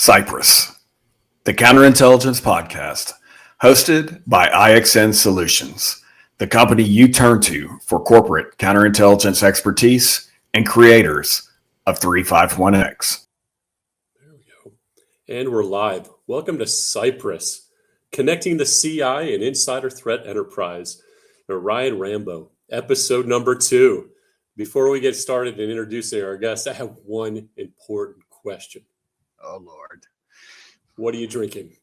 Cypress, the counterintelligence podcast, hosted by IXN Solutions, the company you turn to for corporate counterintelligence expertise and creators of 351X. There we go. And we're live. Welcome to Cypress, connecting the CI and insider threat enterprise. Ryan Rambo, episode number 2. Before we get started in introducing our guests, I have one important question. Oh, Lord. What are you drinking?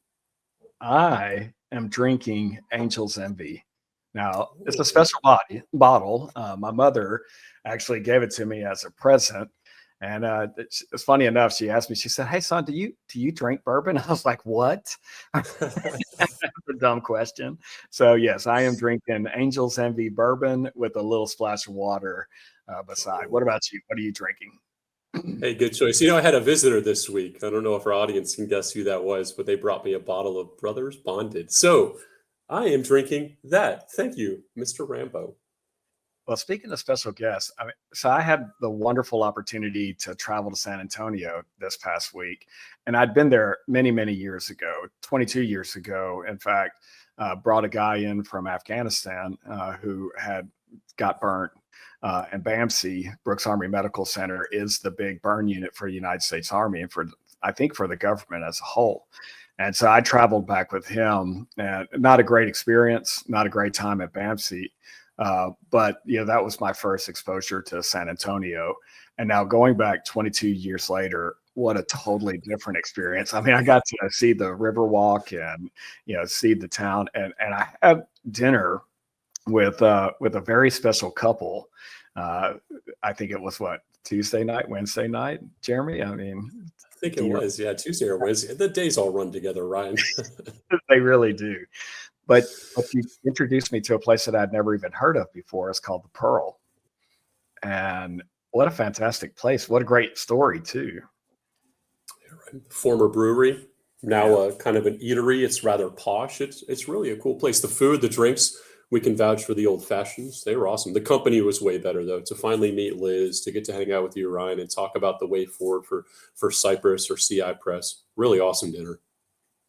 I am drinking Angel's Envy. Now, it's a special bottle. My mother actually gave it to me as a present. And it's funny enough, she asked me, she said, "Hey, son, do you drink bourbon?" I was like, "What?" That's a dumb question. So, yes, I am drinking Angel's Envy bourbon with a little splash of water beside. What about you? What are you drinking? Hey, good choice. I had a visitor this week. I don't know if our audience can guess who that was, but they brought me a bottle of Brothers Bonded. So I am drinking that. Thank you, Mr. Rambo. Well, speaking of special guests, I had the wonderful opportunity to travel to San Antonio this past week, and I'd been there many, many years ago, 22 years ago. In fact, brought a guy in from Afghanistan who had got burnt. And BAMC, Brooks Army Medical Center, is the big burn unit for the United States Army and I think for the government as a whole. And so I traveled back with him, and not a great experience, not a great time at BAMC. But that was my first exposure to San Antonio. And now going back 22 years later, what a totally different experience. I mean, I got to see the Riverwalk and see the town, and I had dinner with a very special couple. I think it was Wednesday night, Jeremy? I think it was, Tuesday or Wednesday. The days all run together, Ryan. They really do. But you introduced me to a place that I'd never even heard of before. It's called the Pearl. And what a fantastic place. What a great story, too. Former brewery, now kind of an eatery. It's rather posh. It's really a cool place. The food, the drinks, we can vouch for the old fashions. They were awesome. The company was way better, though. To finally meet Liz, to get to hang out with you, Ryan, and talk about the way forward for Cypress or CI Press. Really awesome dinner.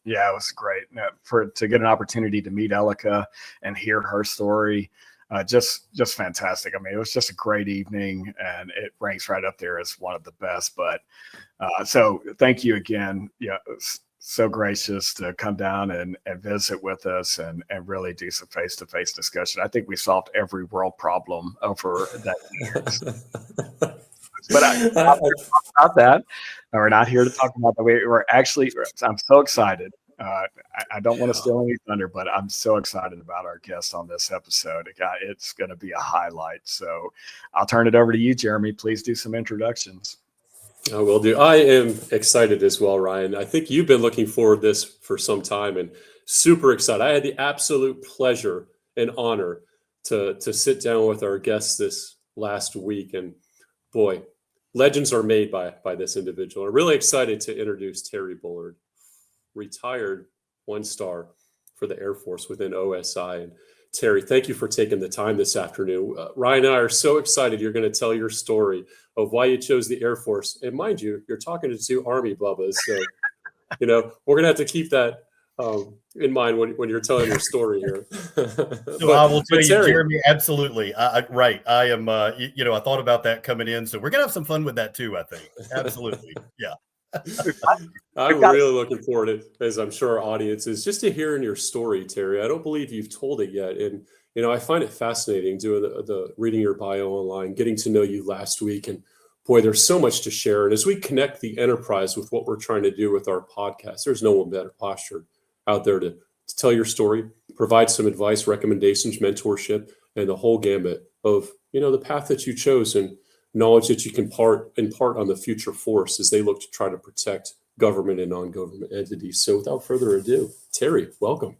Yeah, it was great. To get an opportunity to meet Elika and hear her story, just fantastic. I mean, it was just a great evening, and it ranks right up there as one of the best. But so thank you again. Yeah, so gracious to come down and visit with us and really do some face-to-face discussion. I think we solved every world problem over that year. But I'm not here to talk about that. We're not here to talk about the way I'm so excited. I don't want to steal any thunder, but I'm so excited about our guest on this episode. It's going to be a highlight. So I'll turn it over to you, Jeremy. Please do some introductions. I will do. I am excited as well, Ryan. I think you've been looking forward to this for some time and super excited. I had the absolute pleasure and honor to sit down with our guests this last week. And boy, legends are made by this individual. I'm really excited to introduce Terry Bullard, retired 1-star for the Air Force within OSI. And Terry, thank you for taking the time this afternoon. Ryan and I are so excited you're going to tell your story of why you chose the Air Force. And mind you, you're talking to 2 Army bubbas. So, we're going to have to keep that in mind when you're telling your story here. So I will tell you, Terry, Jeremy, absolutely. Right. I am, I thought about that coming in. So we're going to have some fun with that too, I think. Absolutely. Yeah. I'm really looking forward to, as I'm sure our audience is, just to hearing your story, Terry. I don't believe you've told it yet. And, I find it fascinating doing the reading your bio online, getting to know you last week. And boy, there's so much to share. And as we connect the enterprise with what we're trying to do with our podcast, there's no one better postured out there to tell your story, provide some advice, recommendations, mentorship, and the whole gamut of, the path that you chose and knowledge that you can impart on the future force as they look to try to protect government and non-government entities. So without further ado, Terry, welcome.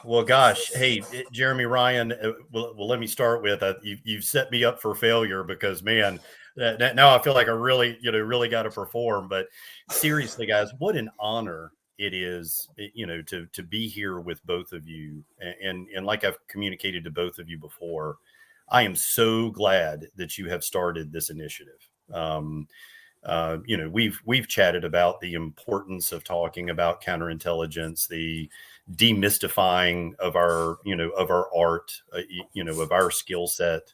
Well, gosh, hey, Jeremy, Ryan, well, let me start with you've set me up for failure because, man, now I feel like I really got to perform. But seriously, guys, what an honor it is, to be here with both of you. And like I've communicated to both of you before, I am so glad that you have started this initiative. we've chatted about the importance of talking about counterintelligence, the demystifying of our art, of our skill set,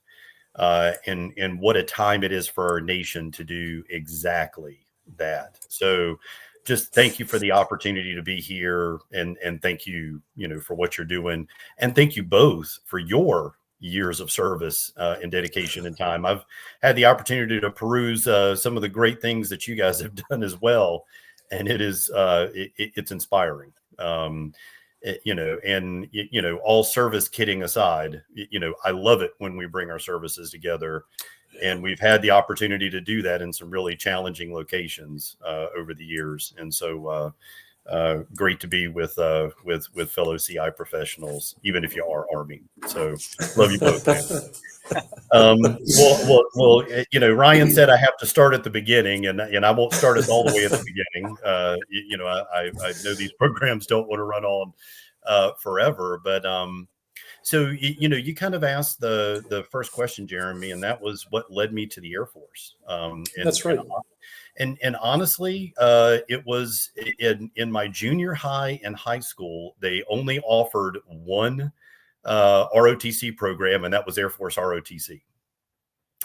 and what a time it is for our nation to do exactly that. So just thank you for the opportunity to be here, and thank you, for what you're doing, and thank you both for your years of service and dedication and time. I've had the opportunity to peruse some of the great things that you guys have done as well, and it's inspiring. All service kidding aside, I love it when we bring our services together, and we've had the opportunity to do that in some really challenging locations over the years. And so great to be with fellow CI professionals, even if you are Army. So love you both, man. Ryan said I have to start at the beginning, and I won't start us all the way at the beginning. I know these programs don't want to run on forever, but so you kind of asked the first question, Jeremy, and that was what led me to the Air Force. That's right. And honestly, it was in my junior high and high school, they only offered one ROTC program, and that was Air Force ROTC.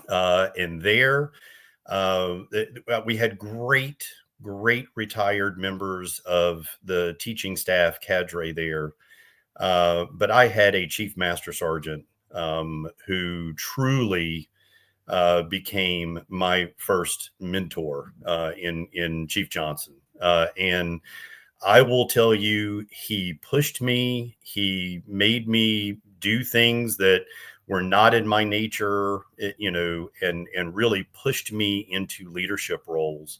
And there, we had great retired members of the teaching staff cadre there. But I had a chief master sergeant who truly became my first mentor in Chief Johnson. And I will tell you, he pushed me. He made me do things that were not in my nature, and really pushed me into leadership roles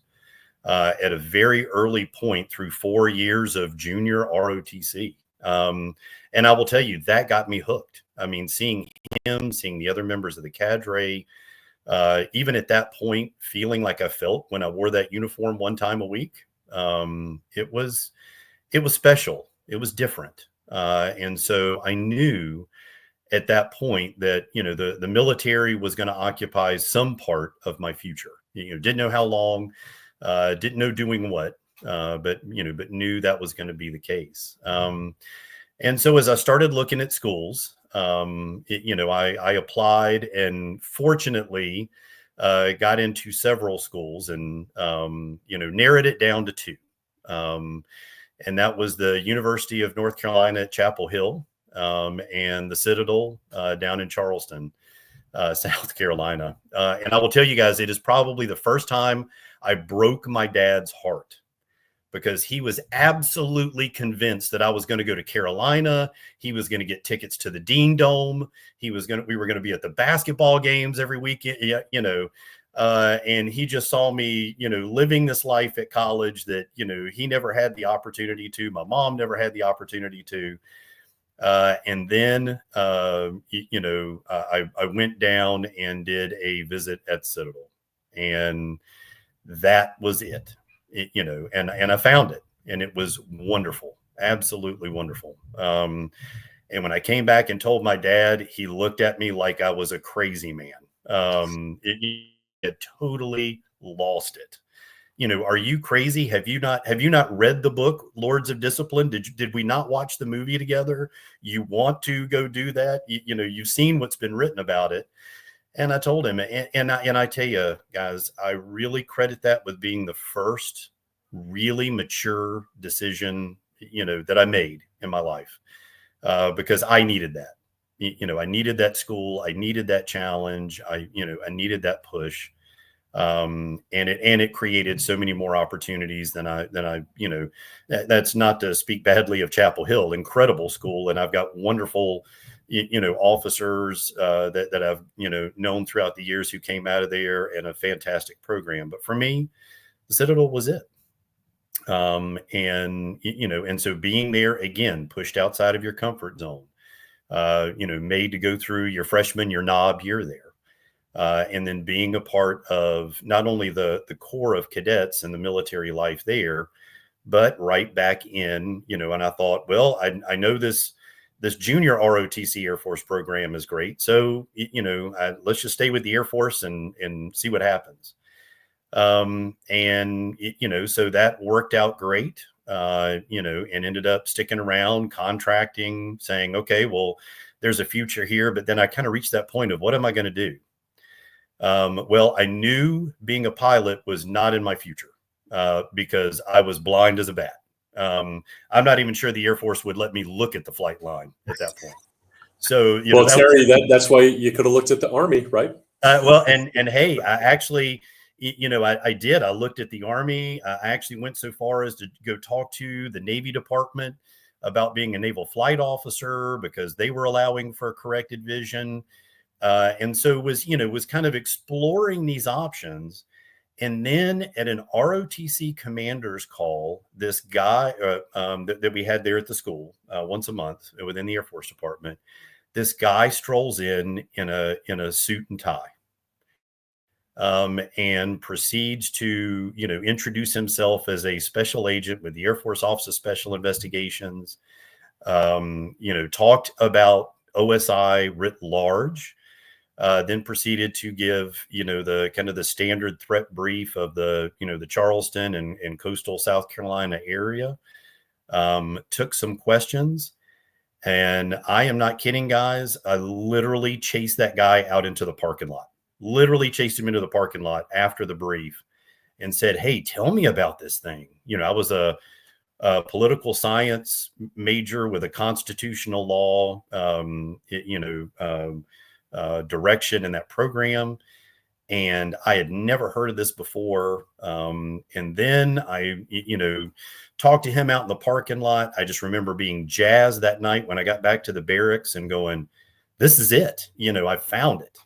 at a very early point through 4 years of junior ROTC. And I will tell you, that got me hooked. I mean, seeing him, seeing the other members of the cadre, even at that point, feeling like I felt when I wore that uniform one time a week. It was special. It was different. And so I knew at that point that, the military was going to occupy some part of my future. Didn't know how long, didn't know doing what, but knew that was going to be the case. And so as I started looking at schools, I applied, and fortunately got into several schools, and narrowed it down to two. And that was the University of North Carolina at Chapel Hill, and the Citadel down in Charleston, South Carolina. And I will tell you guys, it is probably the first time I broke my dad's heart, because he was absolutely convinced that I was going to go to Carolina. He was going to get tickets to the Dean Dome. We were going to be at the basketball games every weekend, and he just saw me, living this life at college that, he never had the opportunity to, my mom never had the opportunity to. And then, I went down and did a visit at Citadel, and that was it. And I found it, and it was wonderful, absolutely wonderful. And when I came back and told my dad, he looked at me like I was a crazy man. It totally lost it. Are you crazy? Have you not read the book Lords of Discipline? Did we not watch the movie together? You want to go do that? You've seen what's been written about it. And I told him, and I tell you guys, I really credit that with being the first really mature decision, that I made in my life, because I needed that. I needed that school. I needed that challenge. I needed that push. And it created so many more opportunities than I that's not to speak badly of Chapel Hill, incredible school. And I've got wonderful, officers that I've, known throughout the years who came out of there, and a fantastic program. But for me, the Citadel was it. And so being there again, pushed outside of your comfort zone, made to go through your freshman, your knob year there. And then being a part of not only the core of cadets and the military life there, but right back in, and I thought, well, I know this junior ROTC Air Force program is great. So, let's just stay with the Air Force and see what happens. And so that worked out great. And ended up sticking around, contracting, saying, okay, well, there's a future here. But then I kind of reached that point of what am I going to do? Well, I knew being a pilot was not in my future because I was blind as a bat. I'm not even sure the Air Force would let me look at the flight line at that point. So, Terry, that's why you could have looked at the Army, right? And hey, I actually, I did. I looked at the Army. I actually went so far as to go talk to the Navy Department about being a naval flight officer because they were allowing for corrected vision. And so was kind of exploring these options. And then at an ROTC commander's call, this guy that we had there at the school once a month within the Air Force Department, this guy strolls in a suit and tie. And proceeds to, introduce himself as a special agent with the Air Force Office of Special Investigations, talked about OSI writ large, then proceeded to give, the kind of the standard threat brief of the Charleston and coastal South Carolina area, took some questions. And I am not kidding, guys. I literally chased that guy out into the parking lot. Literally chased him into the parking lot after the brief and said, hey, tell me about this thing. I was a political science major with a constitutional law, direction in that program. And I had never heard of this before. And then I, talked to him out in the parking lot. I just remember being jazzed that night when I got back to the barracks and going, this is it. I found it.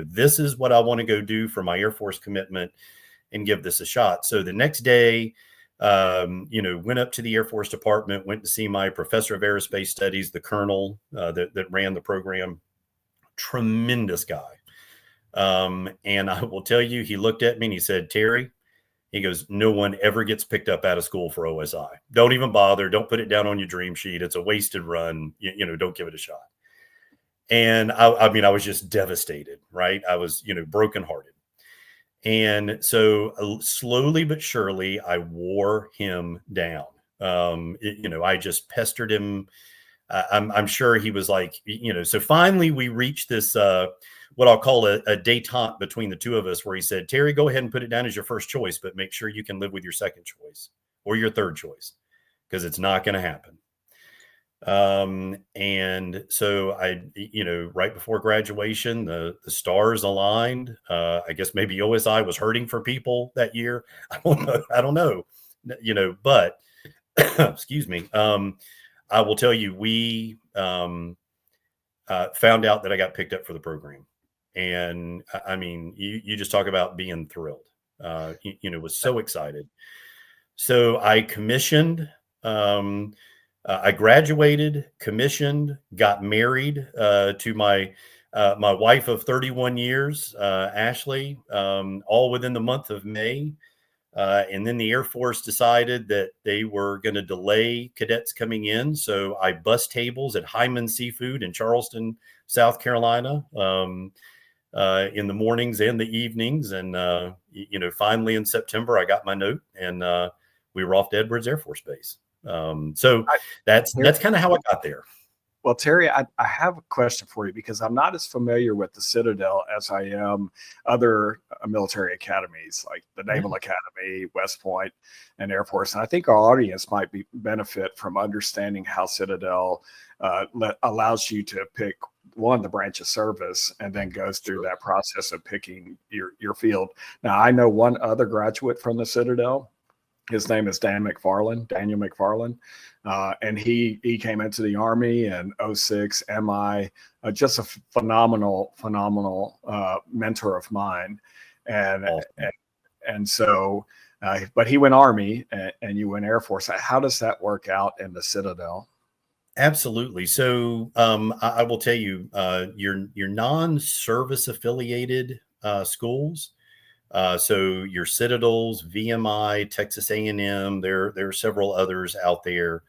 This is what I want to go do for my Air Force commitment and give this a shot. So the next day, went up to the Air Force Department, went to see my professor of aerospace studies, the colonel that ran the program. Tremendous guy. And I will tell you, he looked at me and he said, Terry, he goes, no one ever gets picked up out of school for OSI. Don't even bother. Don't put it down on your dream sheet. It's a wasted run. Don't give it a shot. And I was just devastated, right? I was, brokenhearted. And so slowly but surely, I wore him down. I just pestered him. I'm sure he was like, so finally we reached this, what I'll call a détente between the two of us, where he said, Terry, go ahead and put it down as your first choice, but make sure you can live with your second choice or your third choice, because it's not going to happen. And so I, right before graduation, the stars aligned. I guess maybe OSI was hurting for people that year. I don't know, but excuse me. I will tell you, we found out that I got picked up for the program. And I mean, you just talk about being thrilled, was so excited. So I commissioned, I graduated, commissioned, got married to my wife of 31 years, Ashley, all within the month of May. And then the Air Force decided that they were going to delay cadets coming in. So I bussed tables at Hyman Seafood in Charleston, South Carolina, in the mornings and the evenings. And, finally in September, I got my note and we were off to Edwards Air Force Base. So that's kind of how I got there. Well, Terry, I have a question for you, because I'm not as familiar with the Citadel as I am other military academies like the Naval Academy, West Point, and Air Force. And I think our audience might benefit from understanding how Citadel allows you to pick the branch of service, and then goes through that process of picking your field. Now, I know one other graduate from the Citadel. His name is Daniel McFarland. And he came into the Army in 06, MI, just a phenomenal mentor of mine. And, awesome. and so, but he went Army and you went Air Force. How does that work out in the Citadel? Absolutely. So I will tell you, your non-service affiliated schools, so your Citadels, VMI, Texas A&M, there are several others out there,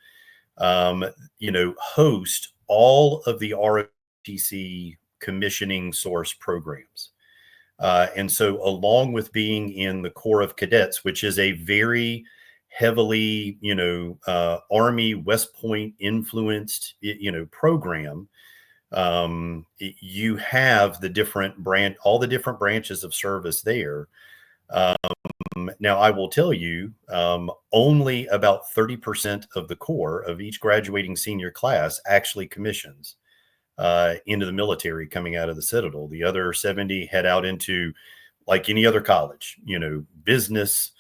host all of the ROTC commissioning source programs. And so along with being in the Corps of Cadets, which is a very heavily, Army West Point influenced, program, you have all the different branches of service there. Now, I will tell you, only about 30% of the Corps of each graduating senior class actually commissions into the military coming out of the Citadel. The other 70 head out into, like any other college, business,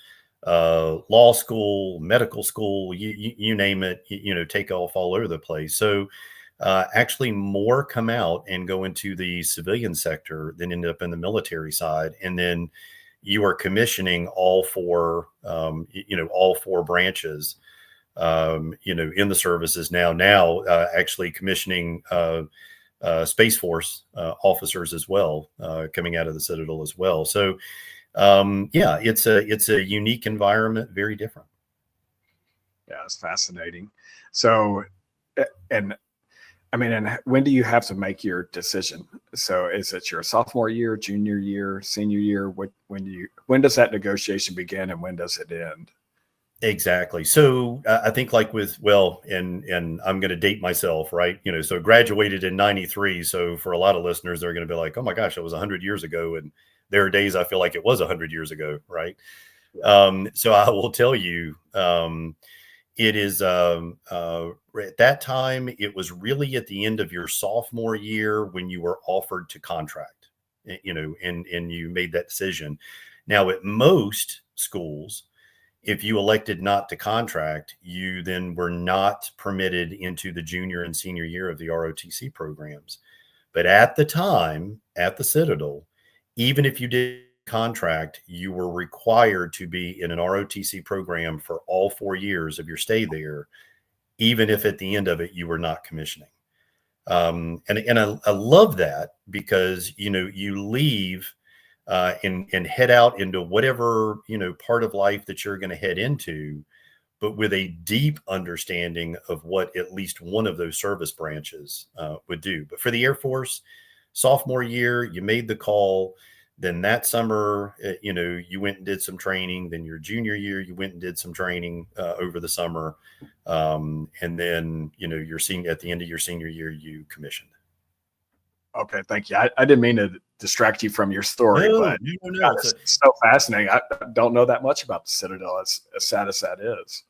law school, medical school, you name it, take off all over the place. So actually more come out and go into the civilian sector than end up in the military side. And then you are commissioning all four branches, in the services now, actually commissioning Space Force officers as well, coming out of the Citadel as well. So, it's a unique environment, very different. Yeah, it's fascinating. So, and when do you have to make your decision? So is it your sophomore year, junior year, senior year? When does that negotiation begin and when does it end? Exactly. So I think and I'm going to date myself, right? So graduated in 93. So for a lot of listeners, they're going to be like, oh my gosh, it was 100 years ago. And there are days I feel like it was 100 years ago. Right. So I will tell you, it is, at that time, it was really at the end of your sophomore year when you were offered to contract, and you made that decision. Now, at most schools, if you elected not to contract, you then were not permitted into the junior and senior year of the ROTC programs. But at the time, at the Citadel, even if you did contract, you were required to be in an ROTC program for all 4 years of your stay there, even if at the end of it you were not commissioning. And I love that because you leave and head out into whatever part of life that you're going to head into, but with a deep understanding of what at least one of those service branches would do. But for the Air Force, sophomore year, you made the call. Then that summer, you went and did some training. Then your junior year, you went and did some training over the summer. And then, at the end of your senior year, you commissioned. Okay, thank you. I didn't mean to distract you from your story, but no. It's so fascinating. I don't know that much about the Citadel, as sad as that is.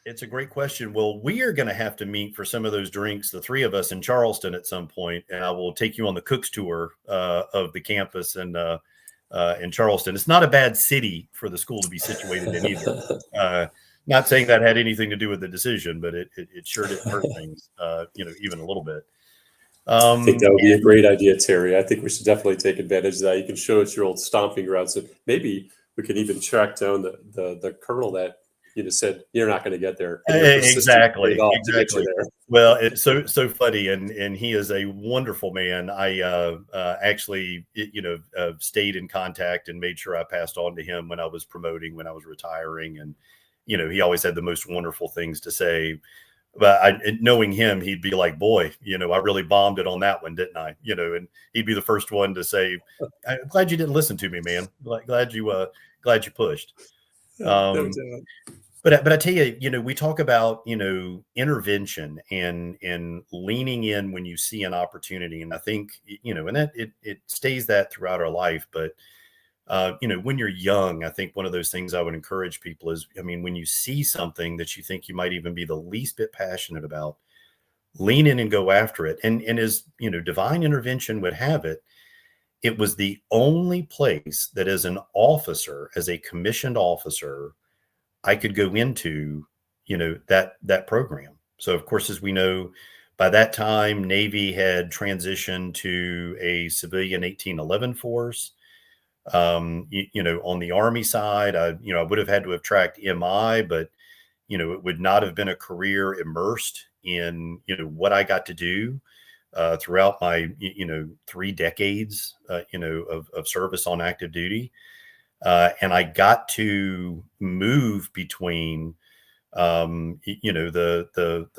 It's a great question. Well, we are going to have to meet for some of those drinks, the three of us in Charleston at some point, and I will take you on the Cook's tour of the campus in Charleston. It's not a bad city for the school to be situated in either. Not saying that had anything to do with the decision, but it sure did hurt things, even a little bit. I think that would be a great idea, Terry. I think we should definitely take advantage of that. You can show us your old stomping grounds. So maybe we can even track down the colonel that said you're not going to get there. Exactly. Well, it's so funny, and he is a wonderful man. I actually stayed in contact and made sure I passed on to him when I was promoting, when I was retiring, and he always had the most wonderful things to say. But knowing him, he'd be like, boy, I really bombed it on that one, didn't I? And he'd be the first one to say, I'm glad you didn't listen to me, man. Glad you pushed. But I tell you, we talk about, intervention and leaning in when you see an opportunity. And I think, and that it stays that throughout our life. But, when you're young, I think one of those things I would encourage people is, when you see something that you think you might even be the least bit passionate about, lean in and go after it. And as, divine intervention would have it, it was the only place that as an officer, as a commissioned officer, I could go into, that program. So of course, as we know, by that time, Navy had transitioned to a civilian 1811 force. On the Army side, I would have had to have tracked MI, but, it would not have been a career immersed in, what I got to do throughout my, 3 decades, of service on active duty. And I got to move between, the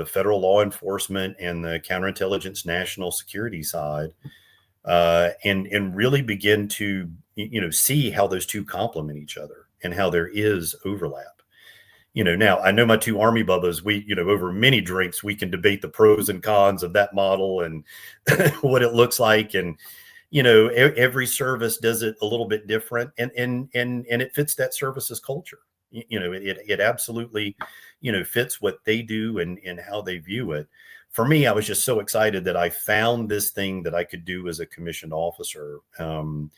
federal law enforcement and the counterintelligence national security side, and really begin to, see how those two complement each other and how there is overlap. Now I know my two Army bubbas, we, over many drinks, we can debate the pros and cons of that model and what it looks like. And, every service does it a little bit different, and it fits that service's culture. It absolutely, fits what they do and how they view it. For me, I was just so excited that I found this thing that I could do as a commissioned officer. And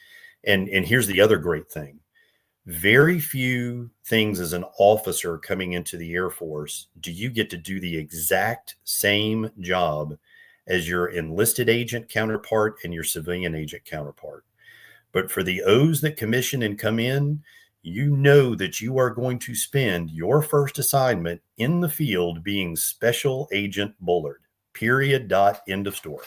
here's the other great thing. Very few things as an officer coming into the Air Force do you get to do the exact same job as your enlisted agent counterpart and your civilian agent counterpart. But for the O's that commission and come in, you know that you are going to spend your first assignment in the field being Special Agent Bullard, period, dot, end of story.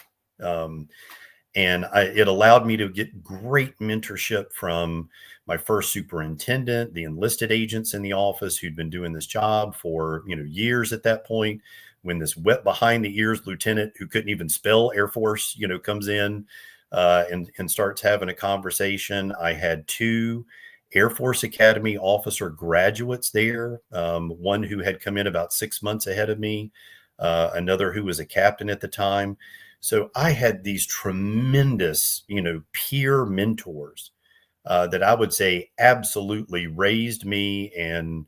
It allowed me to get great mentorship from my first superintendent, the enlisted agents in the office who'd been doing this job for, years at that point. When this wet behind the ears lieutenant who couldn't even spell Air Force, comes in and starts having a conversation. I had two Air Force Academy officer graduates there. One who had come in about 6 months ahead of me, another who was a captain at the time. So I had these tremendous, peer mentors that I would say absolutely raised me and,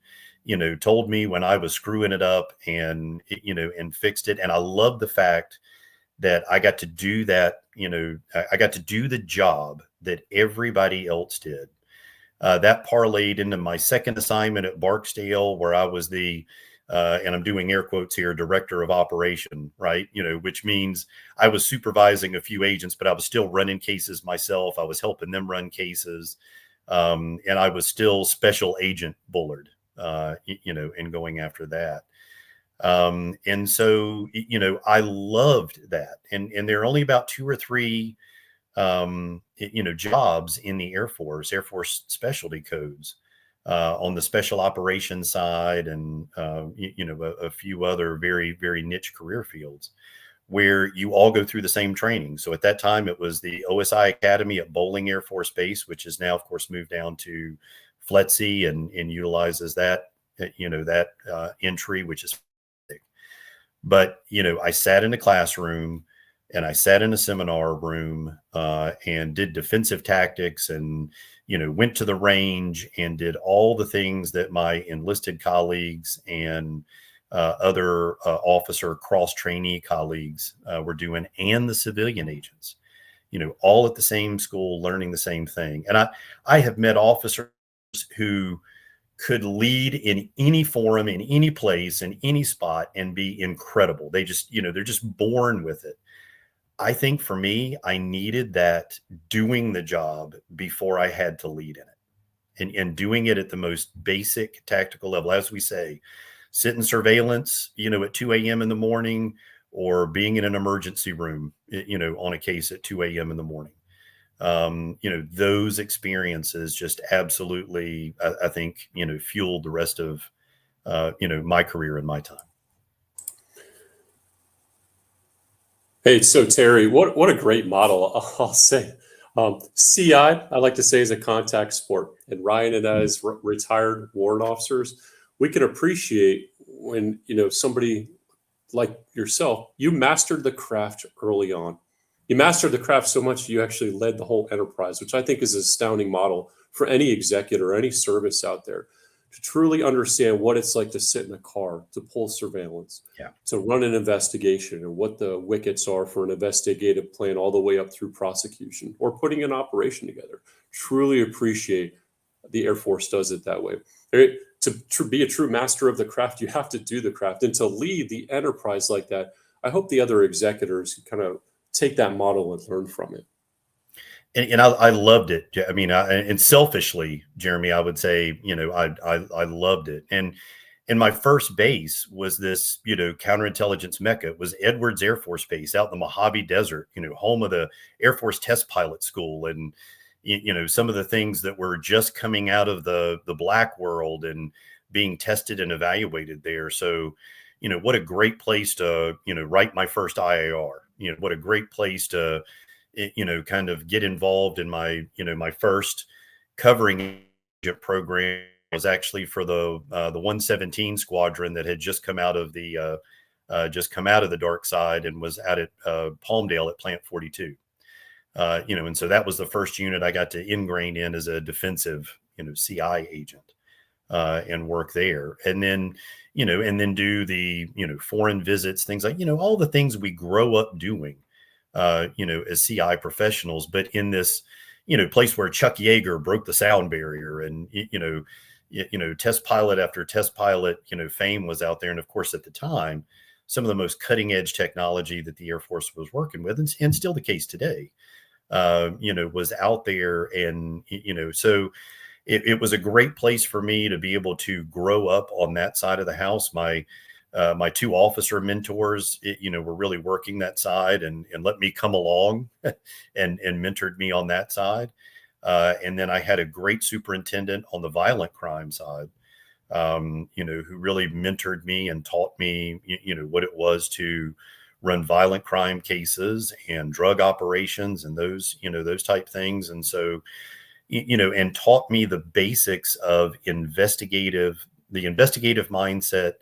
told me when I was screwing it up and, and fixed it. And I love the fact that I got to do that, I got to do the job that everybody else did. That parlayed into my second assignment at Barksdale, where I was the, and I'm doing air quotes here, director of operation, right? Which means I was supervising a few agents, but I was still running cases myself. I was helping them run cases. And I was still Special Agent Bullard, and going after that. And so, I loved that. And there are only about 2 or 3, jobs in the Air Force specialty codes, on the special operations side and, a few other very, very niche career fields where you all go through the same training. So at that time, it was the OSI Academy at Bolling Air Force Base, which is now, of course, moved down to FLETC and utilizes that, entry, which is fantastic. But, I sat in a classroom and I sat in a seminar room and did defensive tactics and, went to the range and did all the things that my enlisted colleagues and other officer cross trainee colleagues were doing, and the civilian agents, all at the same school, learning the same thing. And I have met officers who could lead in any forum, in any place, in any spot, and be incredible. They just, they're just born with it. I think for me, I needed that doing the job before I had to lead in it, and doing it at the most basic tactical level. As we say, sit in surveillance, at 2 a.m. in the morning, or being in an emergency room, on a case at 2 a.m. in the morning. Those experiences just absolutely, I think, fueled the rest of, my career and my time. Hey, so Terry, what a great model, I'll say. CI, I like to say, is a contact sport. And Ryan and I, as retired warrant officers, we can appreciate when, somebody like yourself, you mastered the craft early on. You mastered the craft so much you actually led the whole enterprise, which I think is an astounding model for any executive or any service out there, to truly understand what it's like to sit in a car, to pull surveillance, to run an investigation, and what the wickets are for an investigative plan all the way up through prosecution or putting an operation together. Truly appreciate the Air Force does it that way. To be a true master of the craft, you have to do the craft. And to lead the enterprise like that, I hope the other executors kind of take that model and learn from it. And I loved it. I mean, and selfishly, Jeremy, I would say, I loved it. And my first base was this, counterintelligence mecca. It was Edwards Air Force Base out in the Mojave Desert, home of the Air Force Test Pilot School. And, some of the things that were just coming out of the black world and being tested and evaluated there. So, what a great place to, write my first IAR. What a great place to, kind of get involved in my, my first covering agent program was actually for the 117 squadron that had just come out of the dark side and was out at Palmdale at Plant 42. And so that was the first unit I got to ingrain in as a defensive, CI agent, and work there. And then, do the, foreign visits, things like, all the things we grow up doing, as CI professionals, but in this, place where Chuck Yeager broke the sound barrier and, test pilot after test pilot, fame was out there. And of course, at the time, some of the most cutting edge technology that the Air Force was working with, and still the case today, was out there. And, so it was a great place for me to be able to grow up on that side of the house. My two officer mentors, were really working that side and let me come along and mentored me on that side. And then I had a great superintendent on the violent crime side, who really mentored me and taught me, what it was to run violent crime cases and drug operations and those type things. And so, and taught me the basics of the investigative mindset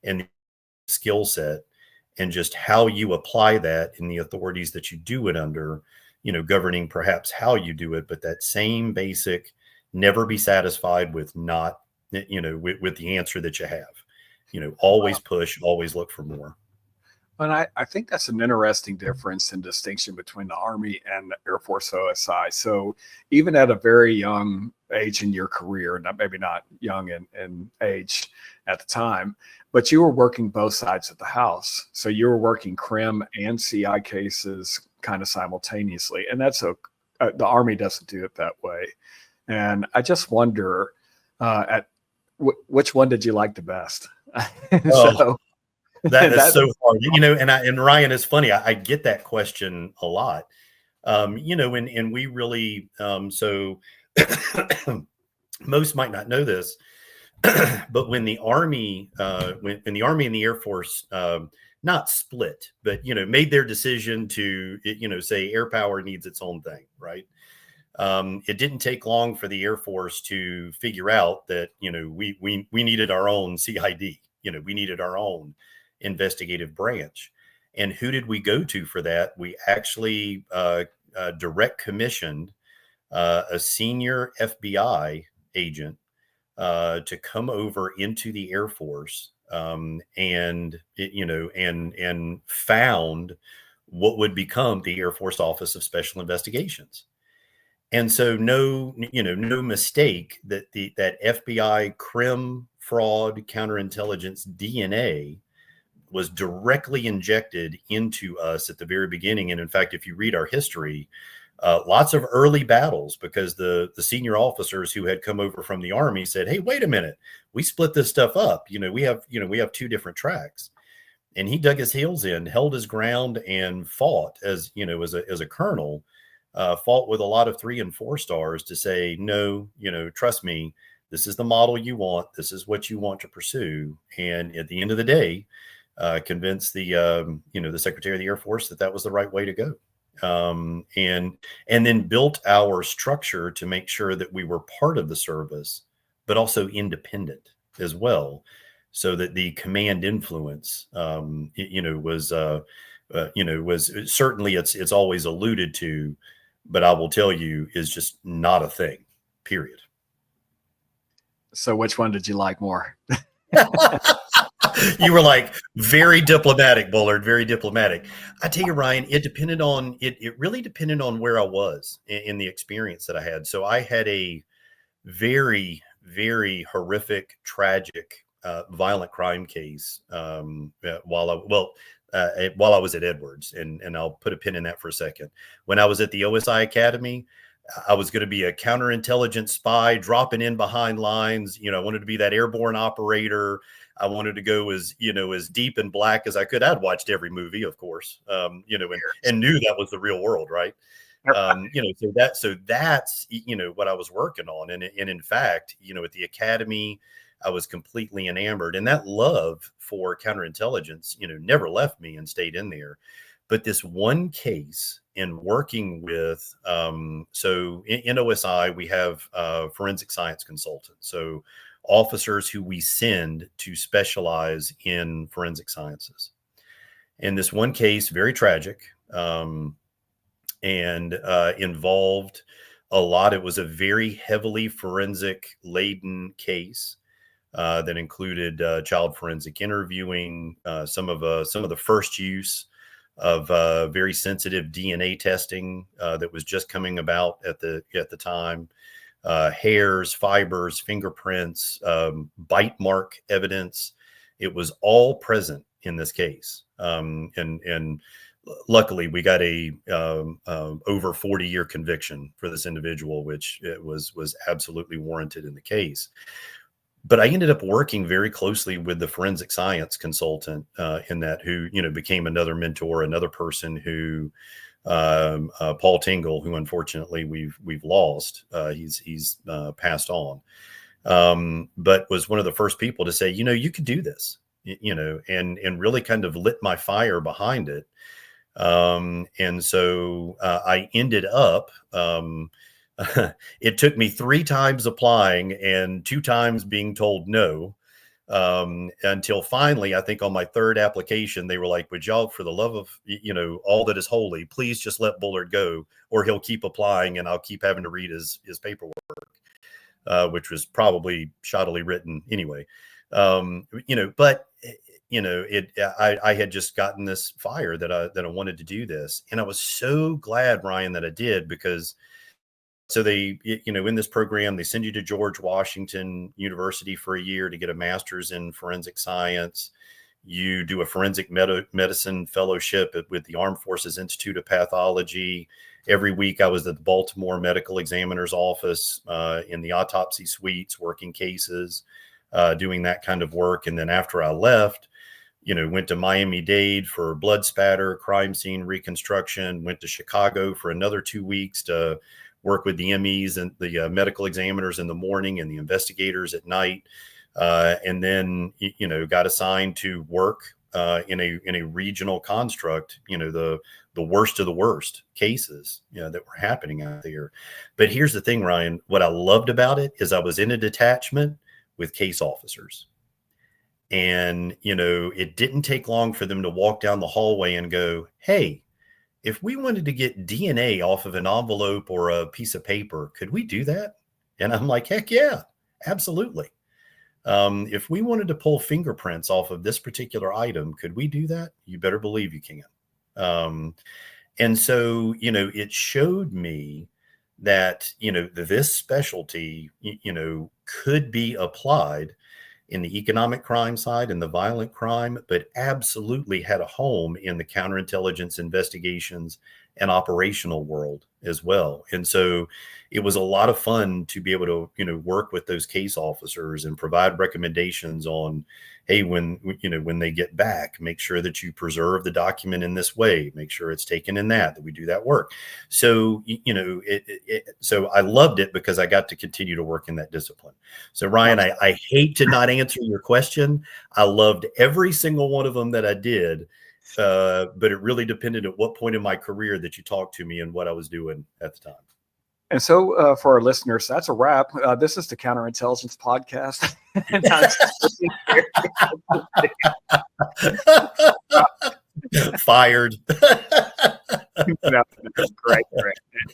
and skill set, and just how you apply that in the authorities that you do it under, governing perhaps how you do it, but that same basic, never be satisfied with not, with the answer that you have, always push, always look for more. And I think that's an interesting difference and distinction between the Army and the Air Force OSI. So even at a very young age in your career, maybe not young in age at the time, but you were working both sides of the house. So you were working CRIM and CI cases kind of simultaneously. And that's the Army doesn't do it that way. And I just wonder which one did you like the best? That is so hard, and Ryan, it's funny. I get that question a lot, and we really, so most might not know this, but when the Army, when the Army and the Air Force, not split, but, made their decision to, say air power needs its own thing, right? It didn't take long for the Air Force to figure out that, we needed our own CID, we needed our own investigative branch. And who did we go to for that? We actually direct commissioned a senior FBI agent to come over into the Air Force, and found what would become the Air Force Office of Special Investigations. And so no mistake that that FBI CRIM fraud counterintelligence DNA was directly injected into us at the very beginning. And in fact, if you read our history, lots of early battles, because the senior officers who had come over from the Army said, "Hey, wait a minute, we split this stuff up. We have two different tracks." And he dug his heels in, held his ground, and fought as a colonel, fought with a lot of 3 and 4 stars to say, "No, trust me, this is the model you want. This is what you want to pursue." And at the end of the day, convince the Secretary of the Air Force that was the right way to go, and then built our structure to make sure that we were part of the service, but also independent as well, so that the command influence, was certainly it's always alluded to, but I will tell you is just not a thing. Period. So which one did you like more? You were like very diplomatic, Bullard, very diplomatic. I tell you, Ryan, it really depended on where I was in the experience that I had. So I had a very, very horrific, tragic, violent crime case while I was at Edwards, and I'll put a pin in that for a second. When I was at the OSI Academy, I was going to be a counterintelligence spy dropping in behind lines. I wanted to be that airborne operator. I wanted to go as deep and black as I could. I'd watched every movie, of course, and knew that was the real world, right? So that's what I was working on. And in fact, at the academy, I was completely enamored, and that love for counterintelligence, never left me and stayed in there. But this one case in working with, so in OSI, we have forensic science consultants. So officers who we send to specialize in forensic sciences. In this one case, very tragic, and involved a lot. It was a very heavily forensic laden case that included child forensic interviewing, some of the first use of very sensitive DNA testing that was just coming about at the time. Hairs, fibers, fingerprints, bite mark evidence. It was all present in this case. And luckily we got a over 40-year conviction for this individual, which it was absolutely warranted in the case. But I ended up working very closely with the forensic science consultant in that, who, became another mentor, another person who, Paul Tingle, who unfortunately we've lost. He's passed on, but was one of the first people to say, you could do this, and really kind of lit my fire behind it. And so I ended up, it took me 3 times applying and 2 times being told no, until finally, I think on my 3rd application, they were like, would y'all, for the love of, all that is holy, please just let Bullard go, or he'll keep applying and I'll keep having to read his paperwork, which was probably shoddily written anyway. But I had just gotten this fire that I wanted to do this. And I was so glad, Ryan, that I did, because so they, in this program, they send you to George Washington University for a year to get a master's in forensic science. You do a forensic medicine fellowship with the Armed Forces Institute of Pathology. Every week I was at the Baltimore Medical Examiner's office in the autopsy suites, working cases, doing that kind of work. And then after I left, went to Miami-Dade for blood spatter, crime scene reconstruction, went to Chicago for another 2 weeks to work with the MEs and the medical examiners in the morning and the investigators at night. And then, got assigned to work in a regional construct, the worst of the worst cases, that were happening out there. But here's the thing, Ryan, what I loved about it is I was in a detachment with case officers. And, it didn't take long for them to walk down the hallway and go, hey, if we wanted to get DNA off of an envelope or a piece of paper, could we do that? And I'm like, heck yeah, absolutely. If we wanted to pull fingerprints off of this particular item, could we do that? You better believe you can. And so, it showed me that, this specialty, could be applied in the economic crime side and the violent crime, but absolutely had a home in the counterintelligence investigations and operational world as well. And so it was a lot of fun to be able to, work with those case officers and provide recommendations on, hey, when they get back, make sure that you preserve the document in this way, make sure it's taken in that we do that work. So, so I loved it because I got to continue to work in that discipline. So Ryan, I hate to not answer your question. I loved every single one of them that I did. But it really depended at what point in my career that you talked to me and what I was doing at the time. And so for our listeners, that's a wrap. This is the Counterintelligence Podcast. Fired. No, great.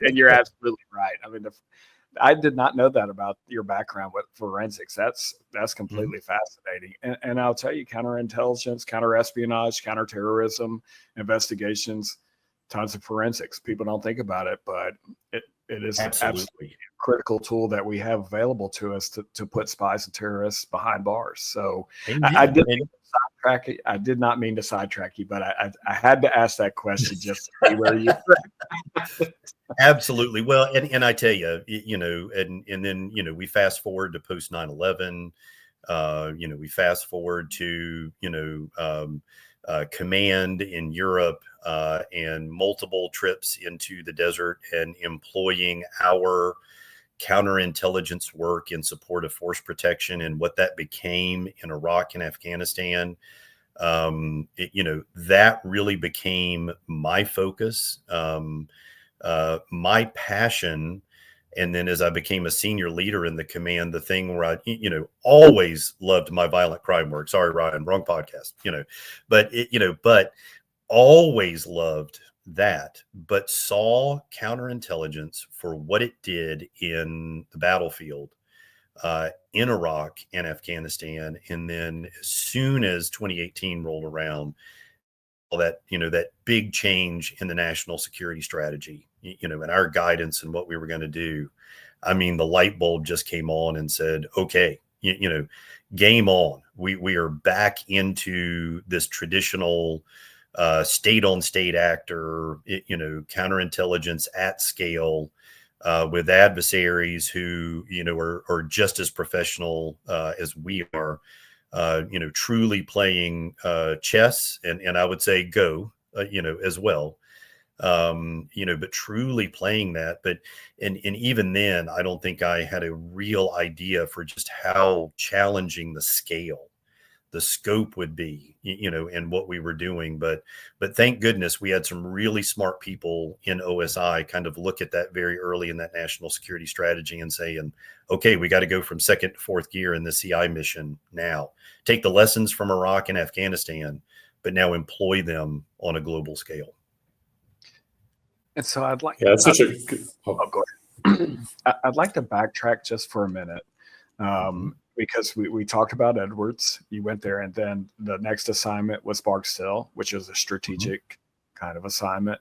And you're absolutely right. I mean, I did not know that about your background with forensics. That's completely fascinating. And I'll tell you, counterintelligence, counterespionage, counterterrorism investigations, tons of forensics. People don't think about it, but it is absolutely a critical tool that we have available to us to put spies and terrorists behind bars. So I did not mean to sidetrack you, but I had to ask that question just to see where you Absolutely. Well, and I tell you, and then, we fast forward to post 9/11, we fast forward to, command in Europe, and multiple trips into the desert and employing our counterintelligence work in support of force protection and what that became in Iraq and Afghanistan. that really became my focus, my passion. And then as I became a senior leader in the command, the thing where I, always loved my violent crime work. Sorry, Ryan, wrong podcast, but always loved that, but saw counterintelligence for what it did in the battlefield, in Iraq and Afghanistan. And then as soon as 2018 rolled around, all that, that big change in the national security strategy, and our guidance and what we were going to do. I mean, the light bulb just came on and said, okay, game on. We are back into this traditional state on state actor, counterintelligence at scale, with adversaries who, are just as professional as we are, truly playing chess and I would say go, as well. But truly playing that. And even then, I don't think I had a real idea for just how challenging the scope would be, and what we were doing. But thank goodness we had some really smart people in OSI kind of look at that very early in that national security strategy and say, okay, we got to go from second to fourth gear in the CI mission now. Take the lessons from Iraq and Afghanistan, but now employ them on a global scale. And so I'd like, that's such a good, go ahead. I'd like to backtrack just for a minute, because we talked about Edwards. You went there, and then the next assignment was Barksdale, which is a strategic kind of assignment.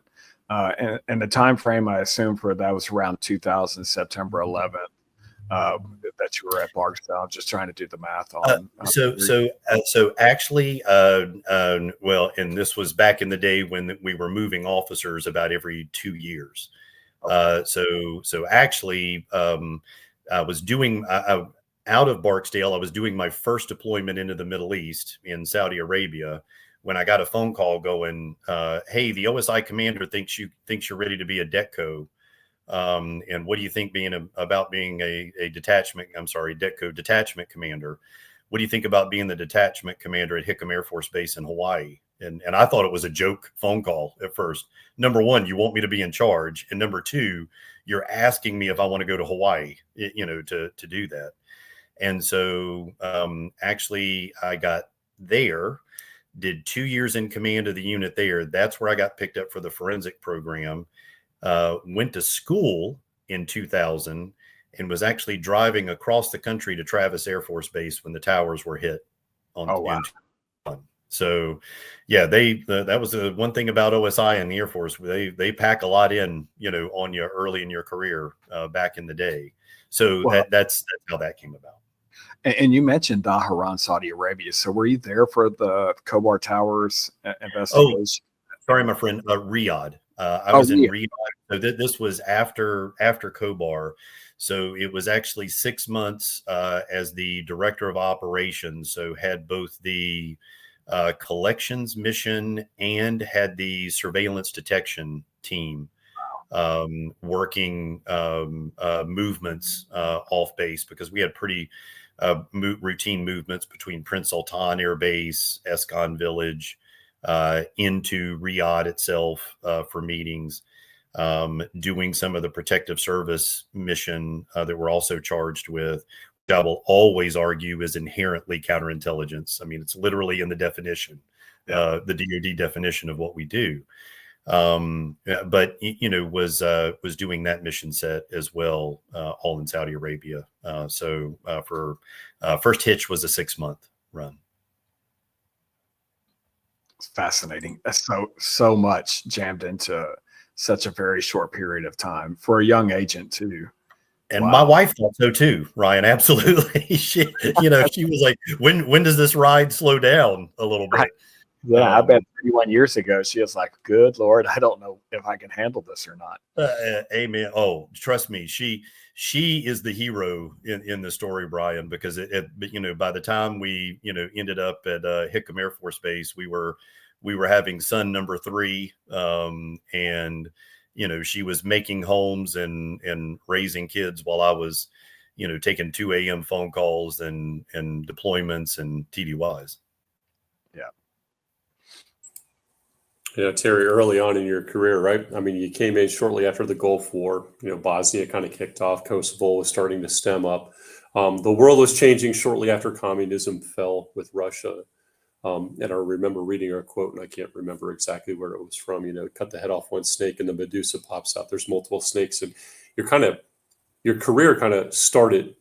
And the time frame I assume for that was around 2000, September 11th, that you were at Barksdale. I'm just trying to do the math on. So actually, well, and this was back in the day when we were moving officers about every 2 years. So actually, I was doing out of Barksdale. I was doing my first deployment into the Middle East in Saudi Arabia when I got a phone call going, "Hey, the OSI commander thinks you're ready to be a DETCO. And what do you think about being a DETCO detachment commander? What do you think about being the detachment commander at Hickam Air Force Base in Hawaii?" And I thought it was a joke phone call at first. Number one, you want me to be in charge. And number two, you're asking me if I want to go to Hawaii, to do that. And so actually I got there, did 2 years in command of the unit there. That's where I got picked up for the forensic program. Went to school in 2000 and was actually driving across the country to Travis Air Force Base when the towers were hit. Wow. So, yeah, that was the one thing about OSI and the Air Force. They pack a lot in, on you early in your career back in the day. So that's how that came about. And you mentioned Dhahran, Saudi Arabia. So were you there for the Khobar Towers investigation? Oh, sorry, my friend, Riyadh. I was in Riyadh. So this was after Khobar. So it was actually 6 months as the director of operations. So had both the collections mission and had the surveillance detection team working movements off base, because we had pretty routine movements between Prince Sultan Air Base, Escon Village, into Riyadh itself for meetings, doing some of the protective service mission that we're also charged with, which I will always argue is inherently counterintelligence. I mean, it's literally in the definition, the DoD definition of what we do. But was doing that mission set as well, all in Saudi Arabia. So for first hitch was a 6-month run. It's fascinating. That's so much jammed into such a very short period of time for a young agent too. And my wife thought so too, Ryan. Absolutely. She was like, when does this ride slow down a little bit? Yeah, I bet 31 years ago, she was like, good Lord, I don't know if I can handle this or not. Amen. Oh, trust me. She is the hero in the story, Brian, because by the time we, ended up at Hickam Air Force Base, we were having son number 3. And, she was making homes and raising kids while I was, taking 2 a.m. phone calls and deployments and TDYs. Yeah. Terry, early on in your career, right? I mean, you came in shortly after the Gulf War. Bosnia kind of kicked off. Kosovo was starting to stem up. The world was changing shortly after communism fell with Russia. And I remember reading a quote, and I can't remember exactly where it was from. Cut the head off one snake, and the Medusa pops out. There's multiple snakes, and your career kind of started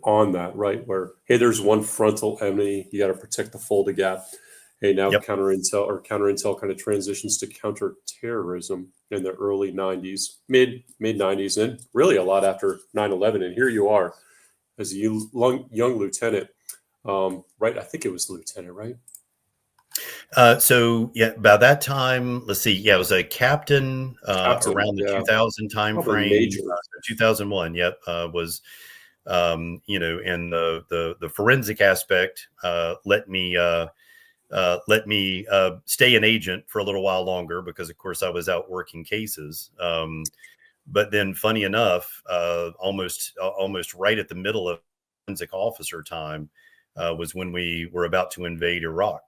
on that, right? Where, hey, there's one frontal enemy. You got to protect the Fulda Gap. Hey, now Yep. counterintel kind of transitions to counterterrorism in the early 90s, mid 90s, and really a lot after 9/11. And here you are as a young lieutenant, right? I think it was lieutenant, right? So yeah, by that time, let's see. Yeah, I was a captain, around the 2000 time frame. 2001. Yep, was and the forensic aspect let me stay an agent for a little while longer because, of course, I was out working cases. But then, funny enough, almost right at the middle of forensic officer time was when we were about to invade Iraq.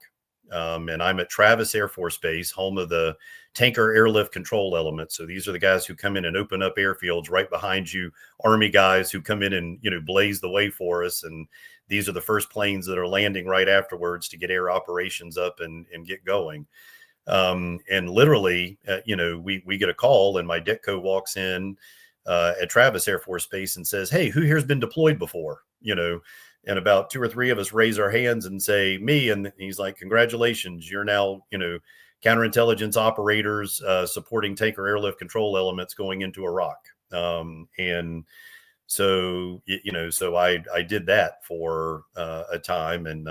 And I'm at Travis Air Force Base, home of the Tanker Airlift Control Element. So these are the guys who come in and open up airfields right behind you, Army guys who come in and, blaze the way for us. And these are the first planes that are landing right afterwards to get air operations up and get going. And literally, we get a call and my DECCO walks in at Travis Air Force Base and says, "Hey, who here's been deployed before?" And about 2 or 3 of us raise our hands and say, "Me." And he's like, "Congratulations, you're now, counterintelligence operators supporting Tanker Airlift Control Elements going into Iraq." And so, so I did that for a time, and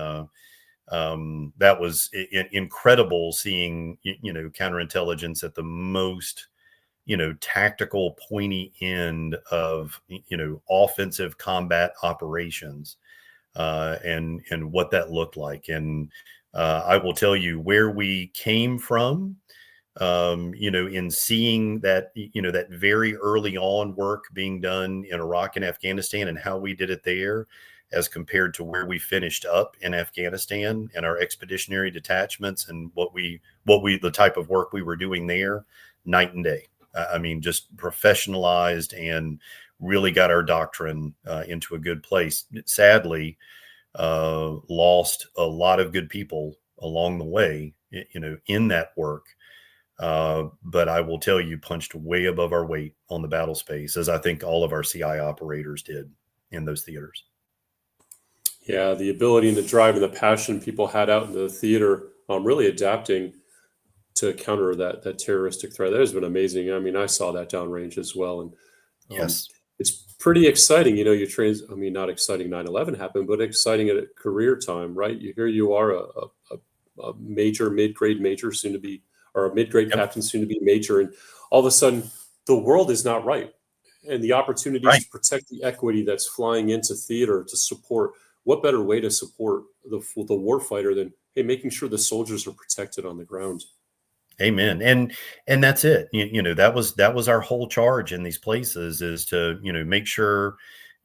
that was incredible seeing, counterintelligence at the most, tactical, pointy end of, offensive combat operations. And what that looked like. And I will tell you where we came from, in seeing that, that very early on work being done in Iraq and Afghanistan and how we did it there as compared to where we finished up in Afghanistan and our expeditionary detachments and the type of work we were doing there, night and day. I mean, just professionalized and really got our doctrine into a good place. Sadly, lost a lot of good people along the way, in that work. But I will tell you, punched way above our weight on the battle space, as I think all of our CI operators did in those theaters. Yeah, the ability and the drive and the passion people had out in the theater, really adapting to counter that terroristic threat. That has been amazing. I mean, I saw that downrange as well. And Yes. It's pretty exciting. Not exciting 9/11 happened, but exciting at a career time, right? Here you are, a mid-grade major soon to be, or a mid-grade Yep. captain soon to be major. And all of a sudden the world is not right. And the opportunities to protect the equity that's flying into theater to support, what better way to support the warfighter than, hey, making sure the soldiers are protected on the ground. Amen. And that's it. That was our whole charge in these places, is to, make sure,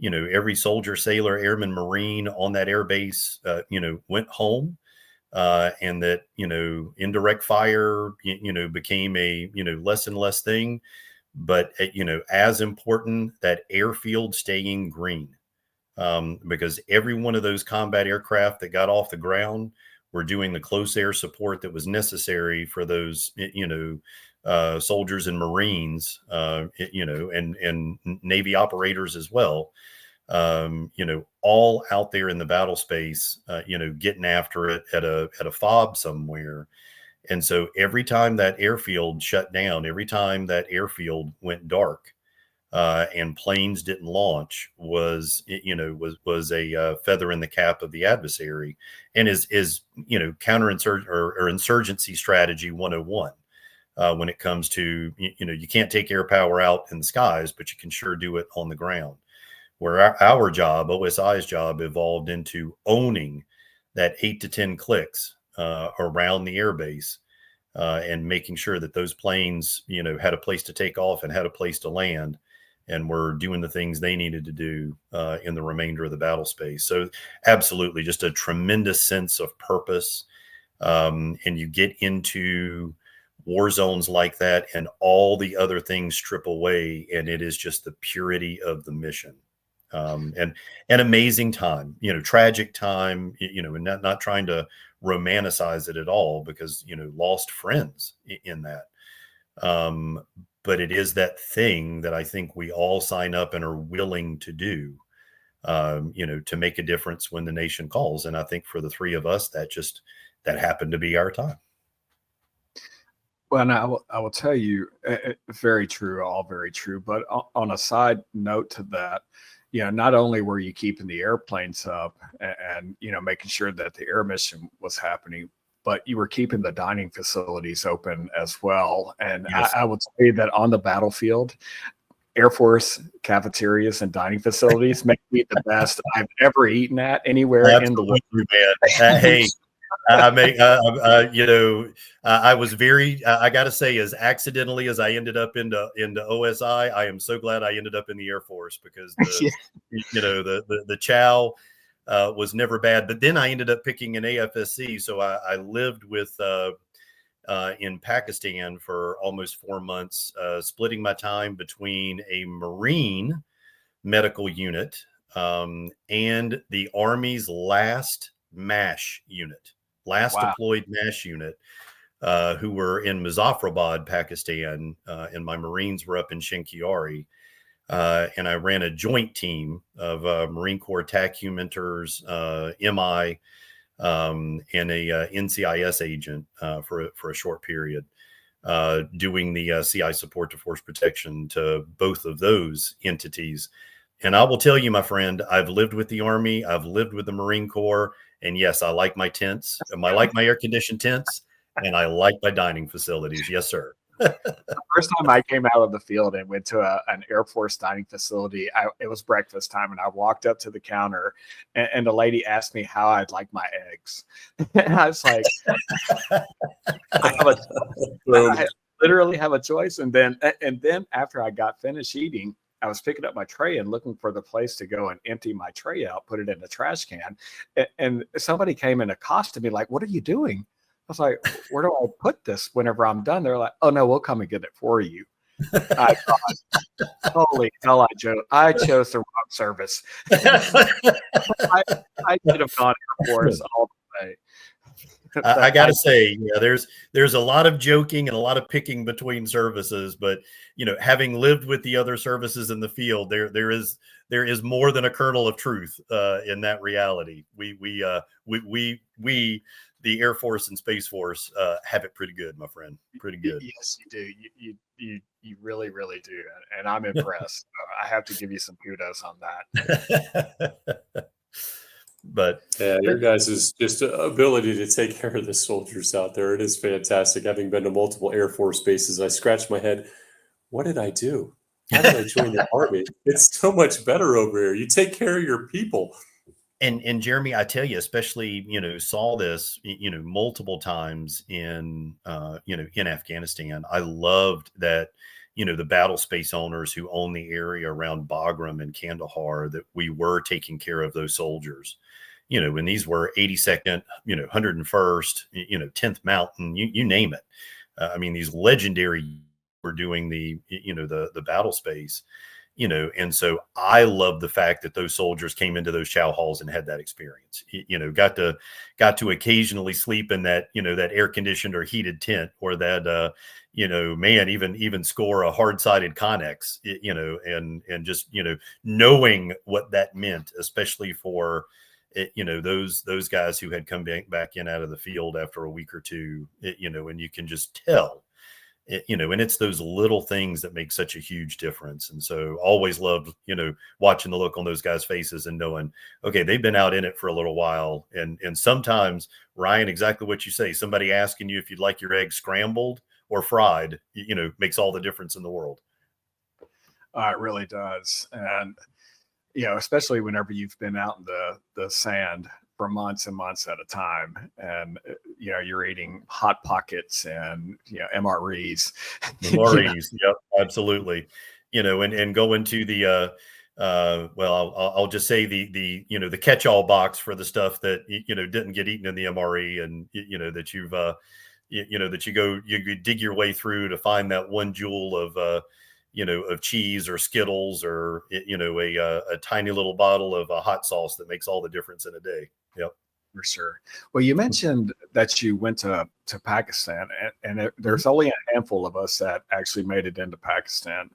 every soldier, sailor, airman, Marine on that air base, went home, and that, indirect fire, became a, less and less thing, but, as important, that airfield staying green, because every one of those combat aircraft that got off the ground were doing the close air support that was necessary for those, soldiers and Marines, and Navy operators as well, all out there in the battle space, getting after it at a FOB somewhere. And so every time that airfield shut down, every time that airfield went dark, and planes didn't launch, was a feather in the cap of the adversary, and is counterinsurgency or insurgency strategy 101, when it comes to, you can't take air power out in the skies, but you can sure do it on the ground. Where our job, OSI's job, evolved into owning that 8 to 10 clicks around the airbase, and making sure that those planes, had a place to take off and had a place to land, and were doing the things they needed to do in the remainder of the battle space. So absolutely, just a tremendous sense of purpose. And you get into war zones like that, and all the other things strip away, and it is just the purity of the mission. And an amazing time, tragic time, and not trying to romanticize it at all, because, lost friends in that. But it is that thing that I think we all sign up and are willing to do, to make a difference when the nation calls. And I think for the three of us, that happened to be our time. Well, and I will tell you, very true, all very true. But on a side note to that, not only were you keeping the airplanes up and making sure that the air mission was happening, but you were keeping the dining facilities open as well. And Yes. I would say that on the battlefield, Air Force cafeterias and dining facilities make me the best I've ever eaten at anywhere in the world. Man. Hey, I was very, I got to say, as accidentally as I ended up into OSI, I am so glad I ended up in the Air Force, because the chow was never bad. But then I ended up picking an AFSC. So I lived with in Pakistan for almost 4 months, splitting my time between a Marine medical unit and the Army's last MASH unit, Wow. deployed MASH unit, who were in Muzaffarabad, Pakistan, and my Marines were up in Shinkiari. And I ran a joint team of Marine Corps TAC Humenters, MI, and a NCIS agent for a short period, doing the CI support to force protection to both of those entities. And I will tell you, my friend, I've lived with the Army, I've lived with the Marine Corps, and yes, I like my tents, I like my air-conditioned tents, and I like my dining facilities. Yes, sir. The first time I came out of the field and went to an Air Force dining facility, it was breakfast time, and I walked up to the counter, and the lady asked me how I'd like my eggs. And I was like, I literally have a choice. And then after I got finished eating, I was picking up my tray and looking for the place to go and empty my tray out, put it in the trash can. And somebody came and accosted me like, "What are you doing?" I was like, "Where do I put this whenever I'm done?" They're like, "Oh, no, we'll come and get it for you." I thought, holy hell, I chose the wrong service. I could have gone Air Force all the way. I got to say, there's a lot of joking and a lot of picking between services, but having lived with the other services in the field, there is more than a kernel of truth in that reality. We the Air Force and Space Force have it pretty good, my friend. Pretty good. Yes, you do. You really, really do, and I'm impressed. I have to give you some kudos on that. But yeah, your guys' just ability to take care of the soldiers out there, it is fantastic. Having been to multiple Air Force bases, I scratched my head. What did I do? How did I join the Army? It's so much better over here. You take care of your people. And Jeremy, I tell you, especially, saw this, multiple times in Afghanistan. I loved that, the battle space owners who own the area around Bagram and Kandahar, that we were taking care of those soldiers, and these were 82nd, 101st, 10th Mountain, you name it. I mean, these legendary were doing the battle space. And so I love the fact that those soldiers came into those chow halls and had that experience, got to occasionally sleep in that, that air conditioned or heated tent, or that, even score a hard sided Connex, and just, knowing what that meant, especially for, those guys who had come back in out of the field after a week or two, and you can just tell. And it's those little things that make such a huge difference. And so always loved, watching the look on those guys' faces and knowing, okay, they've been out in it for a little while. And sometimes, Ryan, exactly what you say, somebody asking you if you'd like your eggs scrambled or fried, makes all the difference in the world. It really does. And, especially whenever you've been out in the sand for months and months at a time, and you're eating hot pockets and MREs. Yep, absolutely. And go into the I'll just say the catch-all box for the stuff that didn't get eaten in the MRE, and that that you dig your way through to find that one jewel of cheese or Skittles or, a tiny little bottle of hot sauce that makes all the difference in a day. Yep. For sure. Well, you mentioned that you went to Pakistan, and there's only a handful of us that actually made it into Pakistan.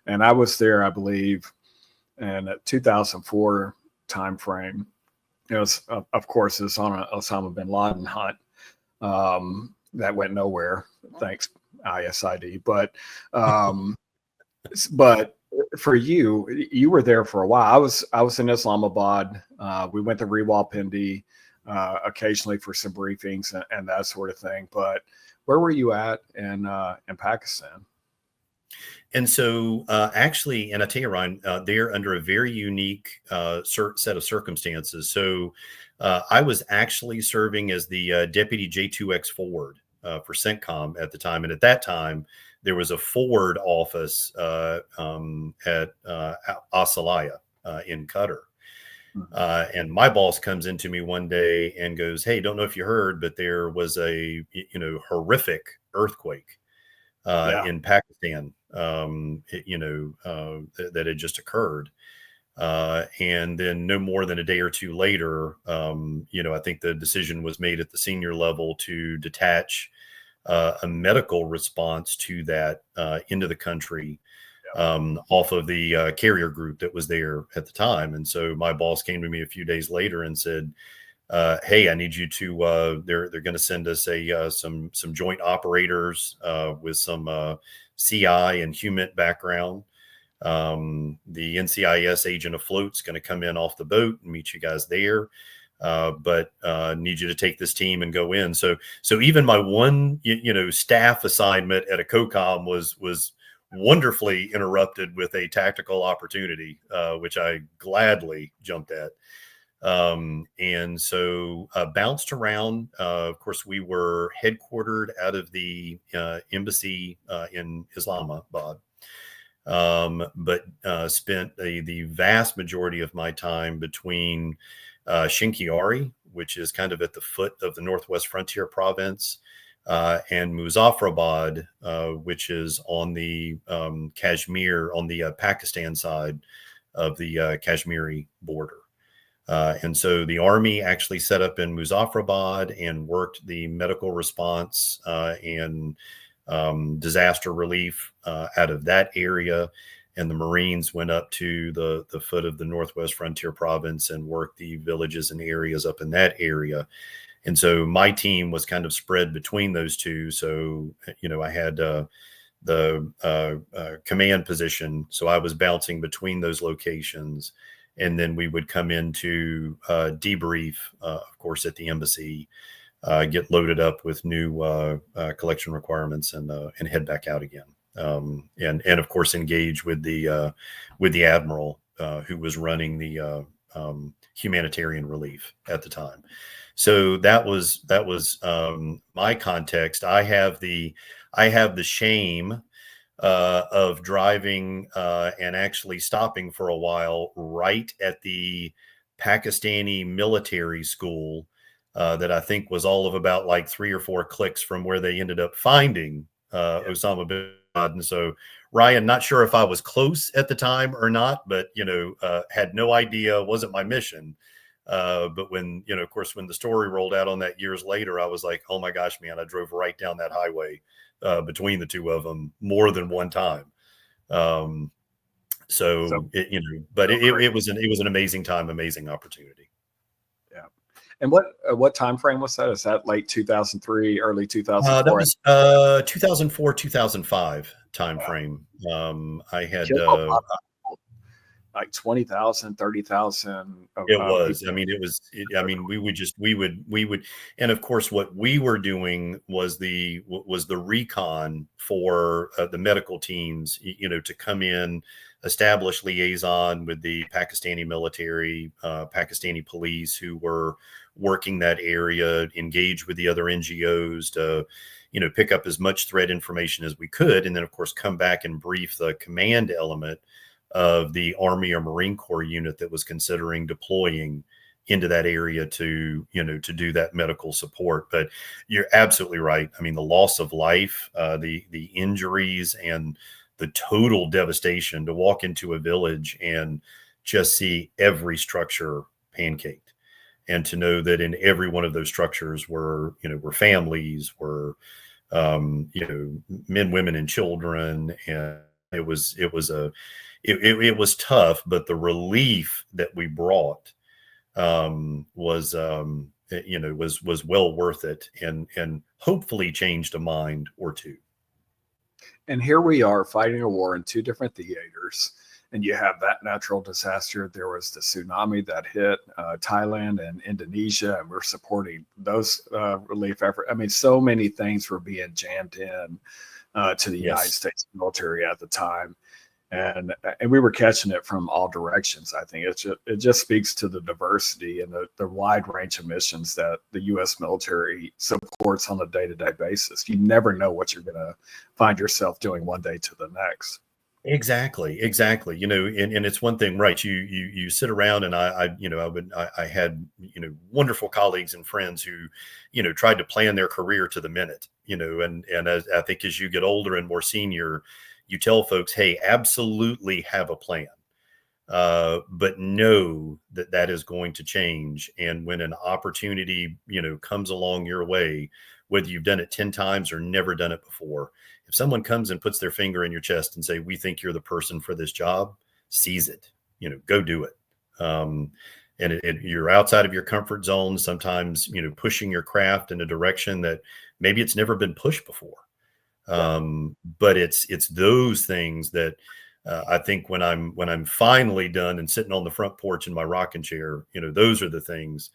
And I was there, I believe, in 2004 timeframe. It was, of course, it's on an Osama bin Laden hunt that went nowhere, thanks ISID. But for you were there for a while. I was in Islamabad. We went to Rawalpindi occasionally for some briefings and that sort of thing. But where were you at in Pakistan? And so actually, and I tell you, Ryan, they're under a very unique set of circumstances. So I was actually serving as the deputy J2X forward for CENTCOM at the time. And at that time, there was a forward office at Asalaya in Qatar. And my boss comes into me one day and goes, "Hey, don't know if you heard, but there was a horrific earthquake in Pakistan, that had just occurred." And then no more than a day or two later, I think the decision was made at the senior level to detach a medical response to that into the country off of the carrier group that was there at the time. And so my boss came to me a few days later and said, "Hey, I need you to. They're going to send us some joint operators with some CI and HUMINT background. The NCIS agent afloat's going to come in off the boat and meet you guys there. But need you to take this team and go in." So even my one staff assignment at a COCOM was wonderfully interrupted with a tactical opportunity, which I gladly jumped at. And so bounced around. Of course, we were headquartered out of the embassy in Islamabad, but spent the vast majority of my time between Shinkiari, which is kind of at the foot of the Northwest Frontier Province, and Muzaffarabad, which is on the Kashmir, on the Pakistan side of the Kashmiri border. And so the Army actually set up in Muzaffarabad and worked the medical response and disaster relief out of that area. And the Marines went up to the foot of the Northwest Frontier Province and worked the villages and areas up in that area. And so my team was kind of spread between those two. So, I had the command position. So I was bouncing between those locations. And then we would come in to debrief, of course, at the embassy, get loaded up with new collection requirements and head back out again. And of course, engage with the admiral who was running the humanitarian relief at the time. So that was my context. I have the shame of driving and actually stopping for a while right at the Pakistani military school that I think was all of about like 3 or 4 clicks from where they ended up finding Osama bin Laden. So Ryan, not sure if I was close at the time or not, but had no idea, wasn't my mission. But when, of course, when the story rolled out on that years later, I was like, oh my gosh, man, I drove right down that highway between the two of them more than one time. It was an amazing time, amazing opportunity. Yeah. And what time frame was that? Is that late 2003, early 2004? That was 2004, 2005 time frame. I had like 20,000, 30,000. It was. I mean, we would, and of course, what we were doing was the recon for the medical teams, to come in, establish liaison with the Pakistani military, Pakistani police who were working that area, engage with the other NGOs to, pick up as much threat information as we could, and then of course come back and brief the command element of the Army or Marine Corps unit that was considering deploying into that area to, to do that medical support. But you're absolutely right. I mean, the loss of life, the injuries, and the total devastation to walk into a village and just see every structure pancaked, and to know that in every one of those structures were families, were men, women, and children. And it was tough, but the relief that we brought was well worth it, and hopefully changed a mind or two. And here we are fighting a war in two different theaters. And you have that natural disaster. There was the tsunami that hit Thailand and Indonesia, and we're supporting those relief efforts. I mean, so many things were being jammed in to the United States military at the time. And we were catching it from all directions. I think it just speaks to the diversity and the wide range of missions that the U.S. military supports on a day-to-day basis. You never know what you're going to find yourself doing one day to the next. Exactly. And it's one thing, right? You sit around, and I had, wonderful colleagues and friends who, tried to plan their career to the minute, and as I think as you get older and more senior, you tell folks, hey, absolutely have a plan, but know that is going to change. And when an opportunity, comes along your way, whether you've done it 10 times or never done it before, if someone comes and puts their finger in your chest and say, we think you're the person for this job, seize it, go do it. And you're outside of your comfort zone, sometimes, pushing your craft in a direction that maybe it's never been pushed before. But it's those things that I think when I'm finally done and sitting on the front porch in my rocking chair, those are the things.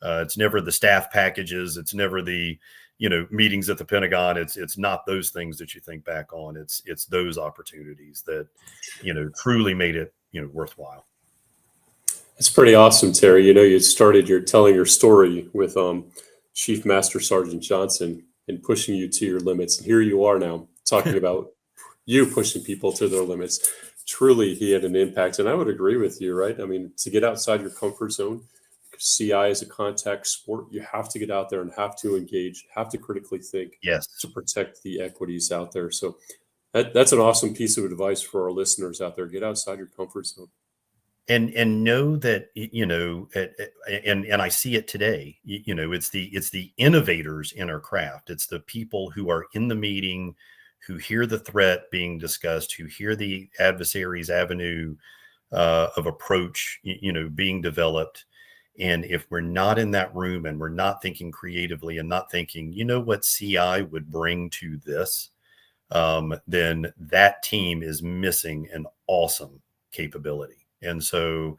It's never the staff packages. It's never the, meetings at the Pentagon. It's not those things that you think back on. It's those opportunities that, truly made it, worthwhile. It's pretty awesome, Terry. You started telling your story with Chief Master Sergeant Johnson and pushing you to your limits. And here you are now talking about you pushing people to their limits. Truly, he had an impact. And I would agree with you, right? I mean, to get outside your comfort zone, CI is a contact sport. You have to get out there and have to engage, have to critically think to protect the equities out there. So that's an awesome piece of advice for our listeners out there. Get outside your comfort zone. And know that, and I see it today, it's the innovators in our craft. It's the people who are in the meeting, who hear the threat being discussed, who hear the adversary's avenue of approach, being developed. And if we're not in that room and we're not thinking creatively and not thinking, what CI would bring to this, then that team is missing an awesome capability. And so,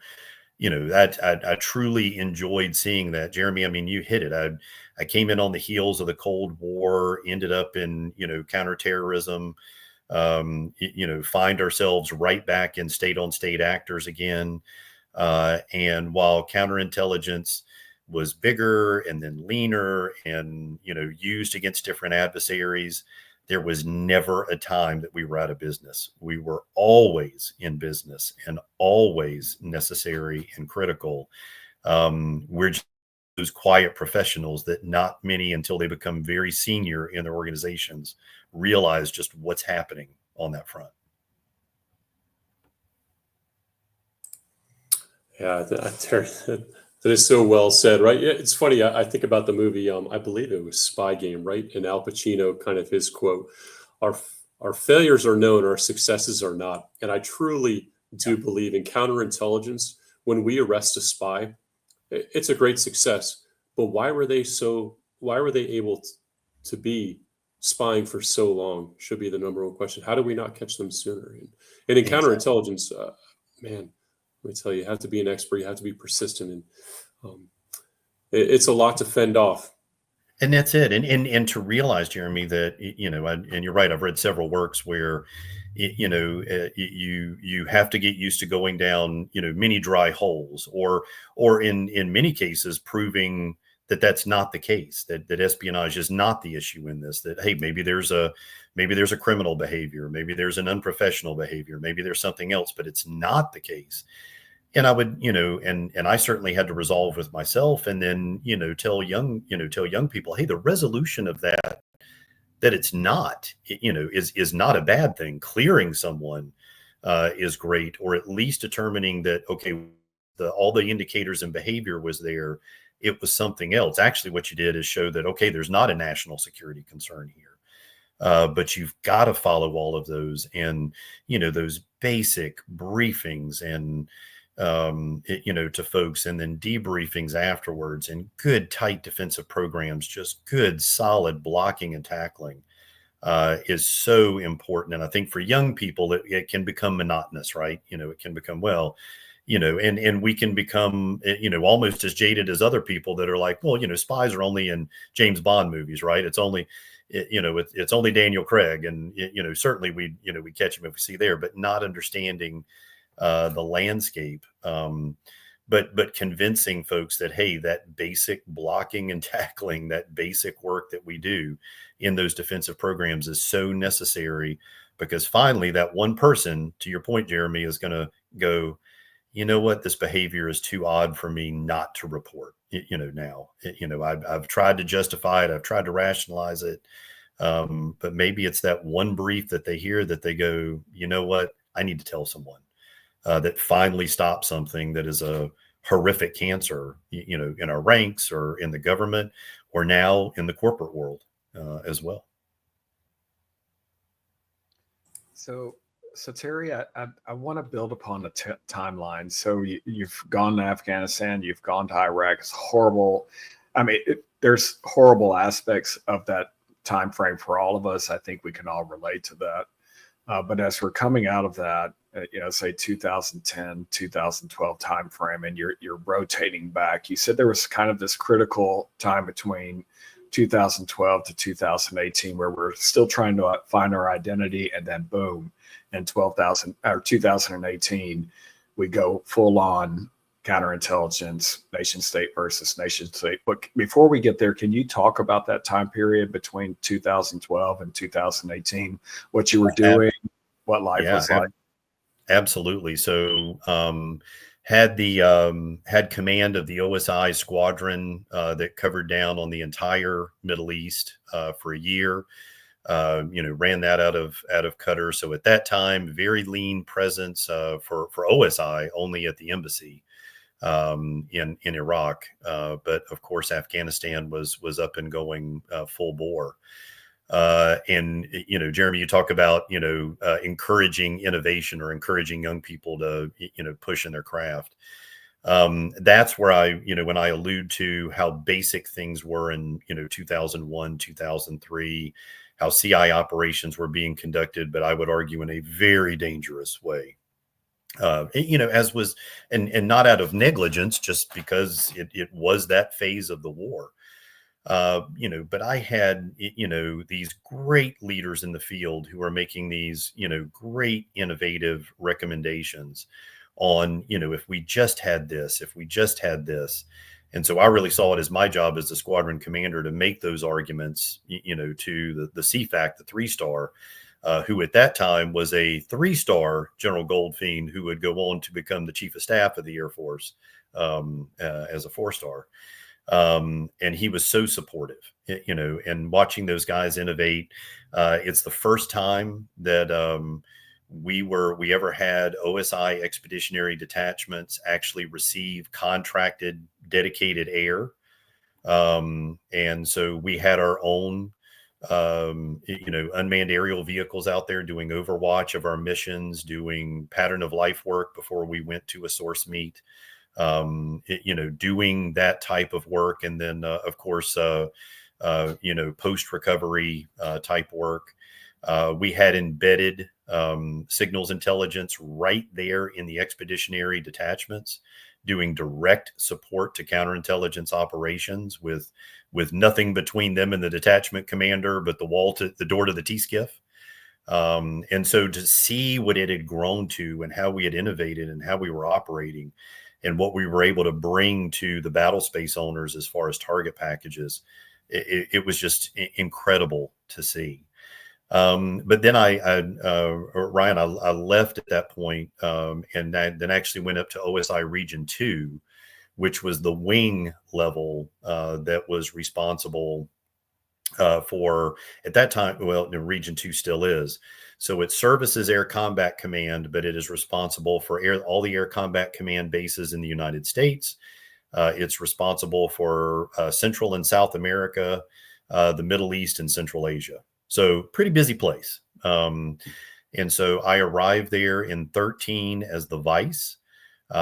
that I truly enjoyed seeing that. Jeremy, I mean, you hit it. I came in on the heels of the Cold War, ended up in, counterterrorism, find ourselves right back in state-on-state actors again. And while counterintelligence was bigger and then leaner and, used against different adversaries, there was never a time that we were out of business. We were always in business and always necessary and critical. We're just those quiet professionals that not many, until they become very senior in their organizations, realize just what's happening on that front. Yeah, that is so well said, right? Yeah, it's funny. I think about the movie. I believe it was Spy Game, right? And Al Pacino, kind of his quote: "Our failures are known, our successes are not." And I truly do believe in counterintelligence. When we arrest a spy, it's a great success. But why were they able to be spying for so long? Should be the number one question. How do we not catch them sooner? And in counterintelligence, man. Let me tell you, you have to be an expert. You have to be persistent, and it's a lot to fend off. And that's it. And to realize, Jeremy, that and you're right. I've read several works where you have to get used to going down many dry holes, or in many cases proving that that's not the case. That espionage is not the issue in this. That hey, maybe there's a criminal behavior, maybe there's an unprofessional behavior, maybe there's something else, but it's not the case. And I would, and I certainly had to resolve with myself, and then, tell young people, hey, the resolution of that it's not, is not a bad thing. Clearing someone is great, or at least determining that, okay, all the indicators and behavior was there. It was something else. Actually, what you did is show that, okay, there's not a national security concern here. But you've got to follow all of those, and those basic briefings, and to folks, and then debriefings afterwards, and good tight defensive programs, just good solid blocking and tackling is so important. And I think for young people, it can become monotonous, right? It can become, well, and we can become, almost as jaded as other people that are like, well, spies are only in James Bond movies, right? It's only, it's only Daniel Craig, and certainly we catch him if we see there, but not understanding the landscape, but convincing folks that, hey, that basic blocking and tackling, that basic work that we do in those defensive programs is so necessary, because finally that one person, to your point, Jeremy, is going to go, you know what, this behavior is too odd for me not to report. Now, I've tried to justify it, I've tried to rationalize it, but maybe it's that one brief that they hear that they go, you know what, I need to tell someone. That finally stops something that is a horrific cancer, in our ranks, or in the government, or now in the corporate world as well. So Terry, I want to build upon the timeline. So you've gone to Afghanistan, you've gone to Iraq. It's horrible. I mean, there's horrible aspects of that time frame for all of us. I think we can all relate to that. But as we're coming out of that, say 2010, 2012 timeframe, and you're rotating back, you said there was kind of this critical time between 2012 to 2018 where we're still trying to find our identity, and then boom, in 2018, we go full on counterintelligence, nation state versus nation state. But before we get there, can you talk about that time period between 2012 and 2018, what you were doing, what life was like? Absolutely. So had command of the OSI squadron that covered down on the entire Middle East for a year. Ran that out of Qatar. So at that time, very lean presence for OSI only at the embassy in Iraq. But of course, Afghanistan was up and going full bore. And, Jeremy, you talk about, encouraging innovation, or encouraging young people to, push in their craft. That's where when I allude to how basic things were in, 2001, 2003, how CI operations were being conducted, but I would argue in a very dangerous way. As was, and not out of negligence, just because it was that phase of the war. But I had, these great leaders in the field who are making these, great innovative recommendations on, if we just had this, if we just had this. And so I really saw it as my job as the squadron commander to make those arguments, to the CFAC, the 3-star, who at that time was a 3-star General Goldfein, who would go on to become the chief of staff of the Air Force as a 4-star. And he was so supportive, and watching those guys innovate. It's the first time that we ever had OSI expeditionary detachments actually receive contracted dedicated air. And so we had our own, unmanned aerial vehicles out there doing overwatch of our missions, doing pattern of life work before we went to a source meet. Doing that type of work. And then, of course, post-recovery type work. We had embedded signals intelligence right there in the expeditionary detachments, doing direct support to counterintelligence operations with nothing between them and the detachment commander, but the door to the T-skiff. And so to see what it had grown to, and how we had innovated, and how we were operating, and what we were able to bring to the battle space owners as far as target packages, it was just incredible to see. But then Ryan, I left at that point, and then actually went up to OSI Region 2, which was the wing level that was responsible for, at that time, well, the Region 2 still is. So it services Air Combat Command, but it is responsible for all the Air Combat Command bases in the United States. It's responsible for Central and South America, the Middle East, and Central Asia. So pretty busy place. And so I arrived there in 2013 as the vice,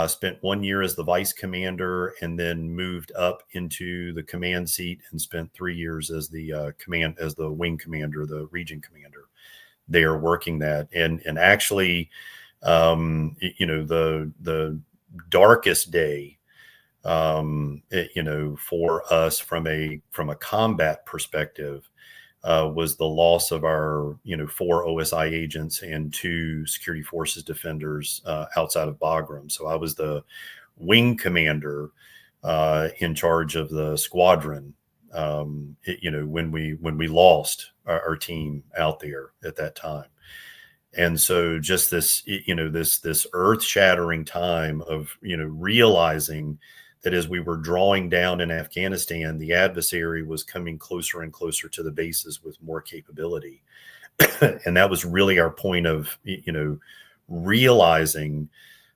spent 1 year as the vice commander, and then moved up into the command seat and spent 3 years as the as the wing commander, the region commander there, working that. And actually, the darkest day, for us from a combat perspective, was the loss of our 4 OSI agents and 2 security forces defenders outside of Bagram. So I was the wing commander in charge of the squadron when we lost our team out there at that time. And so just this this earth-shattering time of realizing that as we were drawing down in Afghanistan, the adversary was coming closer and closer to the bases with more capability. And that was really our point of, realizing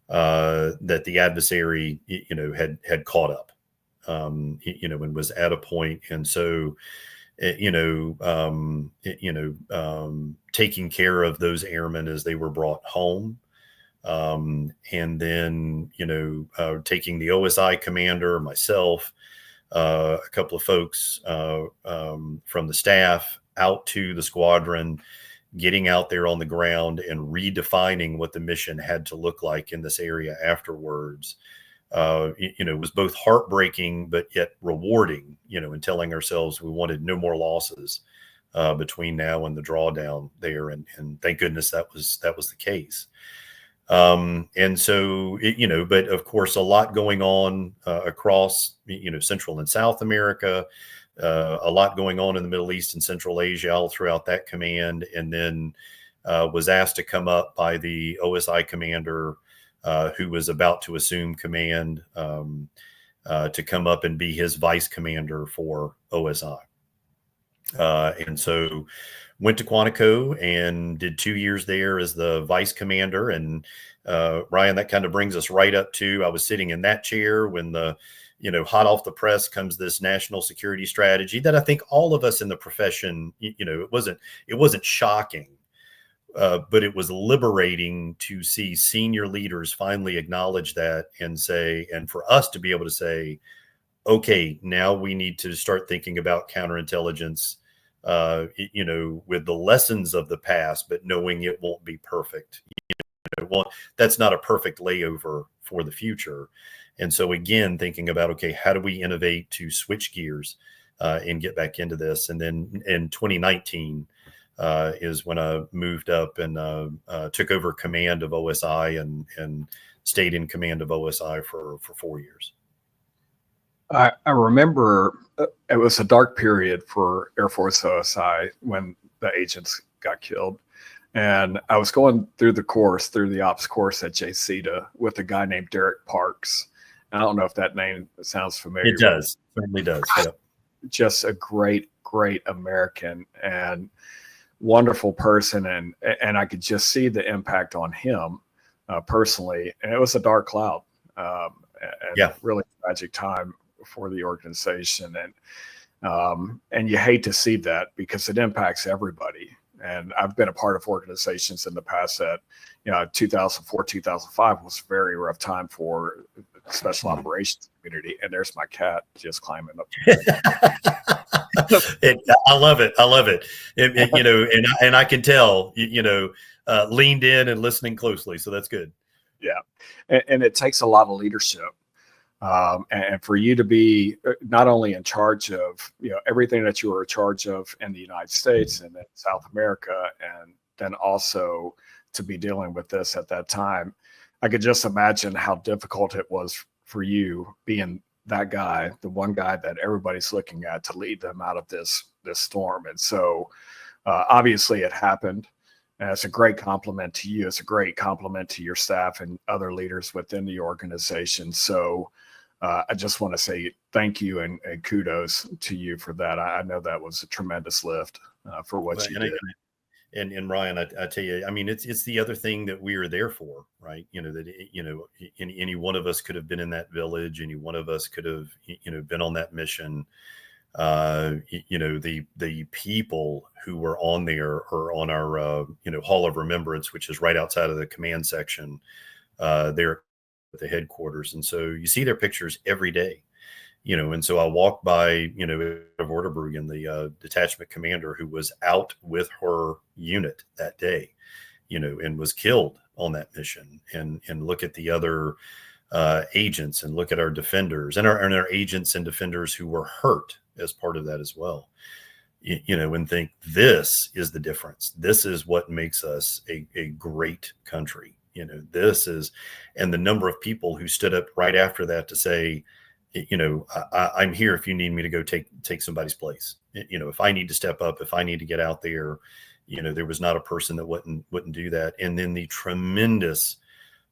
that the adversary, had caught up, and was at a point. And so, taking care of those airmen as they were brought home. And then, taking the OSI commander, myself, a couple of folks from the staff out to the squadron, getting out there on the ground and redefining what the mission had to look like in this area afterwards. It was both heartbreaking, but yet rewarding, and telling ourselves we wanted no more losses between now and the drawdown there. And thank goodness that was the case. And so, but of course, a lot going on across, Central and South America, a lot going on in the Middle East and Central Asia, all throughout that command. And then was asked to come up by the OSI commander who was about to assume command to come up and be his vice commander for OSI. And so went to Quantico and did 2 years there as the vice commander. And Ryan, that kind of brings us right up to, I was sitting in that chair when the, hot off the press comes this national security strategy that I think all of us in the profession, it wasn't shocking, but it was liberating to see senior leaders finally acknowledge that and say, and for us to be able to say, okay, now we need to start thinking about counterintelligence, with the lessons of the past, but knowing it won't be perfect. That's not a perfect layover for the future. And so again, thinking about, okay, how do we innovate to switch gears and get back into this? And then in 2019 is when I moved up and took over command of OSI and stayed in command of OSI for 4 years. I remember it was a dark period for Air Force OSI when the agents got killed. And I was going through the ops course at JCETA with a guy named Derek Parks. I don't know if that name sounds familiar. It does. Certainly does. Yeah. Just a great, great American and wonderful person. And I could just see the impact on him personally. And it was a dark cloud and really tragic time for the organization. And you hate to see that because it impacts everybody. And I've been a part of organizations in the past that, 2004, 2005 was a very rough time for the special operations community. And there's my cat just climbing up. I love it. I love it. And I can tell, leaned in and listening closely. So that's good. Yeah. And it takes a lot of leadership. And for you to be not only in charge of, everything that you were in charge of in the United States and then South America, and then also to be dealing with this at that time, I could just imagine how difficult it was for you being that guy, the one guy that everybody's looking at to lead them out of this storm. And so Obviously, it happened. And it's a great compliment to you. It's a great compliment to your staff and other leaders within the organization. So I just want to say thank you and kudos to you for that. I know that was a tremendous lift for what you did. And Ryan, I tell you, I mean, it's the other thing that we are there for, right? Any one of us could have been in that village. Any one of us could have, been on that mission. The people who were on there or on our, Hall of Remembrance, which is right outside of the command section, there at the headquarters. And so you see their pictures every day, and so I walked by, of Orderbruggen, the detachment commander who was out with her unit that day, and was killed on that mission, and look at the other agents and look at our defenders and our agents and defenders who were hurt as part of that as well, and think this is the difference. This is what makes us a great country. This is, and the number of people who stood up right after that to say, I'm here if you need me to go take somebody's place. If I need to step up, if I need to get out there, there was not a person that wouldn't do that. And then the tremendous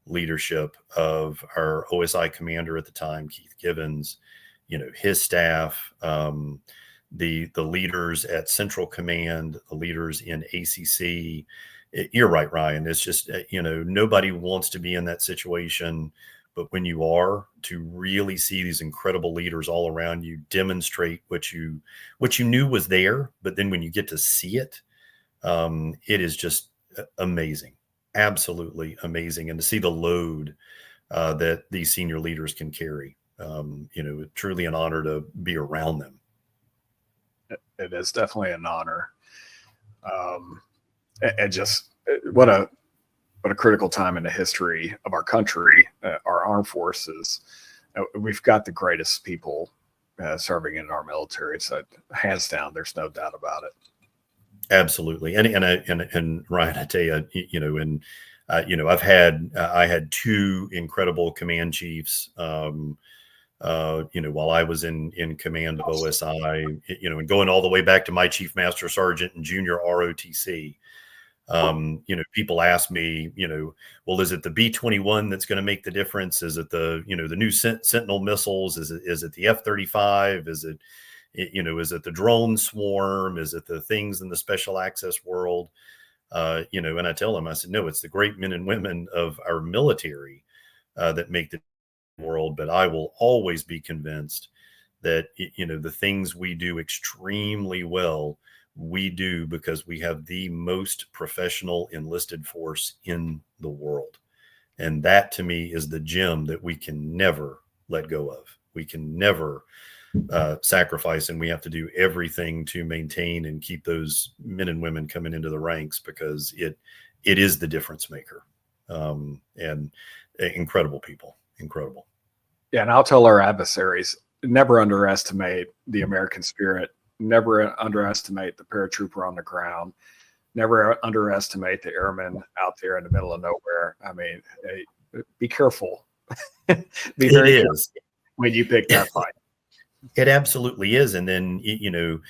leadership of our OSI commander at the time, Keith Givens, his staff, the leaders at Central Command, the leaders in ACC. You're right, Ryan. It's just, nobody wants to be in that situation. But when you are, to really see these incredible leaders all around you demonstrate what you knew was there, but then when you get to see it, it is just amazing, absolutely amazing. And to see the load that these senior leaders can carry, truly an honor to be around them. It is definitely an honor. And just what a critical time in the history of our country, our armed forces. We've got the greatest people serving in our military. So hands down, there's no doubt about it. Absolutely. And Ryan, I tell you, I had two incredible command chiefs, while I was in command of OSI, and going all the way back to my chief master sergeant and junior ROTC. People ask me, well, is it the B-21 that's going to make the difference? Is it the new Sentinel missiles? Is it the F-35? Is it the drone swarm? Is it the things in the special access world? And I tell them, I said, no, it's the great men and women of our military that make the world. But I will always be convinced that, the things we do extremely well, we do because we have the most professional enlisted force in the world. And that to me is the gem that we can never let go of. We can never sacrifice, and we have to do everything to maintain and keep those men and women coming into the ranks, because it is the difference maker. And incredible people, incredible. Yeah. And I'll tell our adversaries, never underestimate the American spirit. Never underestimate the paratrooper on the ground. Never underestimate the airmen out there in the middle of nowhere. I mean, be careful. Be very careful when you pick that fight. It absolutely is. And then, you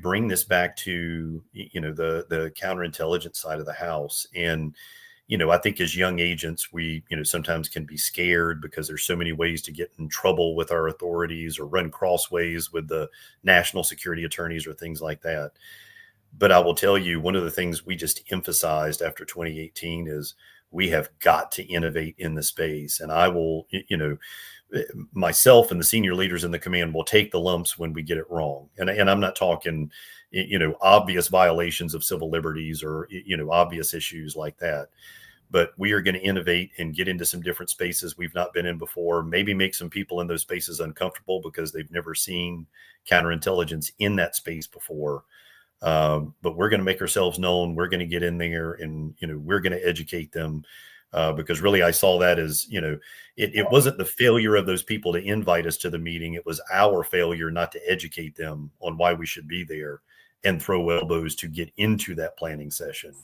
bring this back to, the counterintelligence side of the house. And, I think as young agents, we, sometimes can be scared because there's so many ways to get in trouble with our authorities or run crossways with the national security attorneys or things like that. But I will tell you, one of the things we just emphasized after 2018 is we have got to innovate in the space. And I will, myself and the senior leaders in the command will take the lumps when we get it wrong. And I'm not talking, obvious violations of civil liberties or, obvious issues like that. But we are going to innovate and get into some different spaces we've not been in before, maybe make some people in those spaces uncomfortable because they've never seen counterintelligence in that space before. But we're going to make ourselves known. We're going to get in there and, we're going to educate them. Because really I saw that as, it wasn't the failure of those people to invite us to the meeting. It was our failure not to educate them on why we should be there and throw elbows to get into that planning session,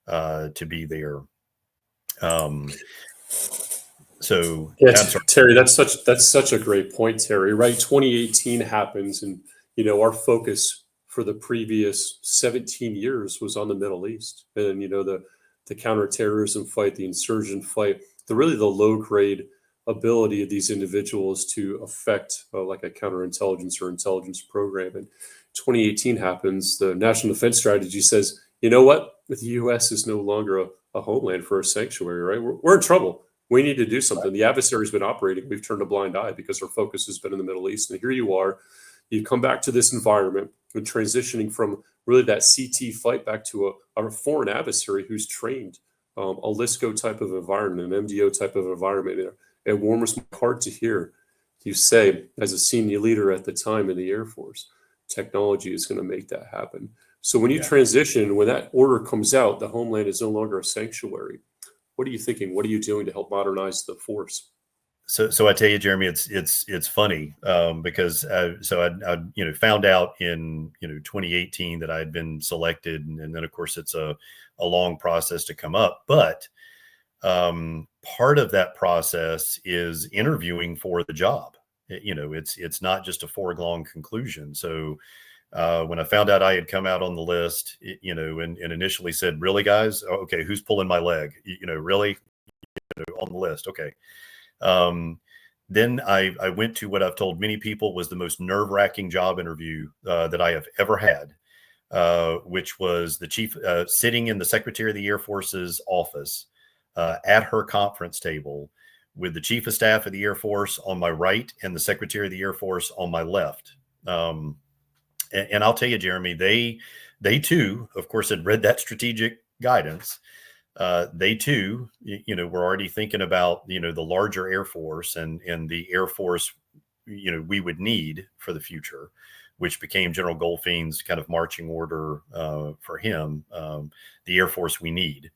to be there. So yeah, Terry, that's such a great point, Terry, right? 2018 happens and, our focus for the previous 17 years was on the Middle East. And, the counterterrorism fight, the insurgent fight, the low grade ability of these individuals to affect like a counterintelligence or intelligence program. And 2018 happens. The National Defense Strategy says, you know what? The U.S. is no longer a homeland for a sanctuary, right? We're in trouble. We need to do something. The adversary's been operating. We've turned a blind eye because our focus has been in the Middle East. And here you are. You come back to this environment and transitioning from really that CT fight back to a foreign adversary who's trained a LISCO type of environment, an MDO type of environment. It warms my heart to hear you say, as a senior leader at the time in the Air Force, technology is going to make that happen. So when you transition, when that order comes out, the homeland is no longer a sanctuary. What are you thinking? What are you doing to help modernize the force? So I tell you, Jeremy, it's funny because I found out in 2018 that I had been selected, and then of course it's a long process to come up. But part of that process is interviewing for the job. It's not just a foregone conclusion. So when I found out I had come out on the list, and initially said, "Really, guys? Okay, who's pulling my leg? Really, on the list? Okay." Then I went to what I've told many people was the most nerve-wracking job interview that I have ever had, which was the chief sitting in the Secretary of the Air Force's office at her conference table with the Chief of Staff of the Air Force on my right and the Secretary of the Air Force on my left. And I'll tell you, Jeremy, they too, of course, had read that strategic guidance. They too, were already thinking about, the larger Air Force and the Air Force, we would need for the future, which became General Goldfein's kind of marching order for him, the Air Force we need.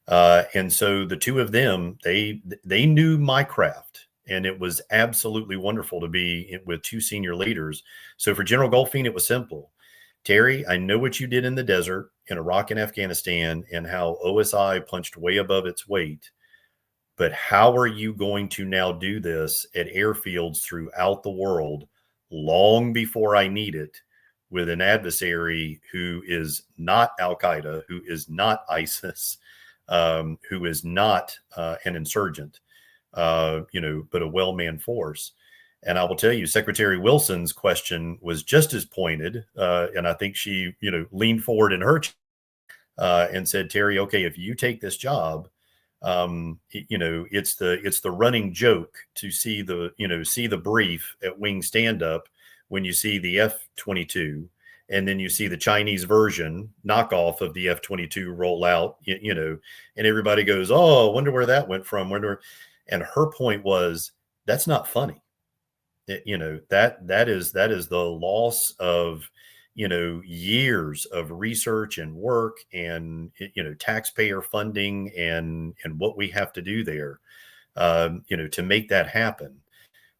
And so the two of them, they knew my craft, and it was absolutely wonderful to be with two senior leaders. So for General Goldfein, it was simple. Terry, I know what you did in the desert in Iraq and Afghanistan and how OSI punched way above its weight. But how are you going to now do this at airfields throughout the world long before I need it with an adversary who is not Al-Qaeda, who is not ISIS, who is not an insurgent, but a well-manned force? And I will tell you, Secretary Wilson's question was just as pointed. And I think she, leaned forward in her and said, Terry, okay, if you take this job, it's the running joke to see the brief at wing stand up when you see the F-22 and then you see the Chinese version knockoff of the F-22 roll out, and everybody goes, oh, I wonder where that went from. And her point was, that's not funny. That is the loss of, years of research and work and, taxpayer funding and what we have to do there, to make that happen.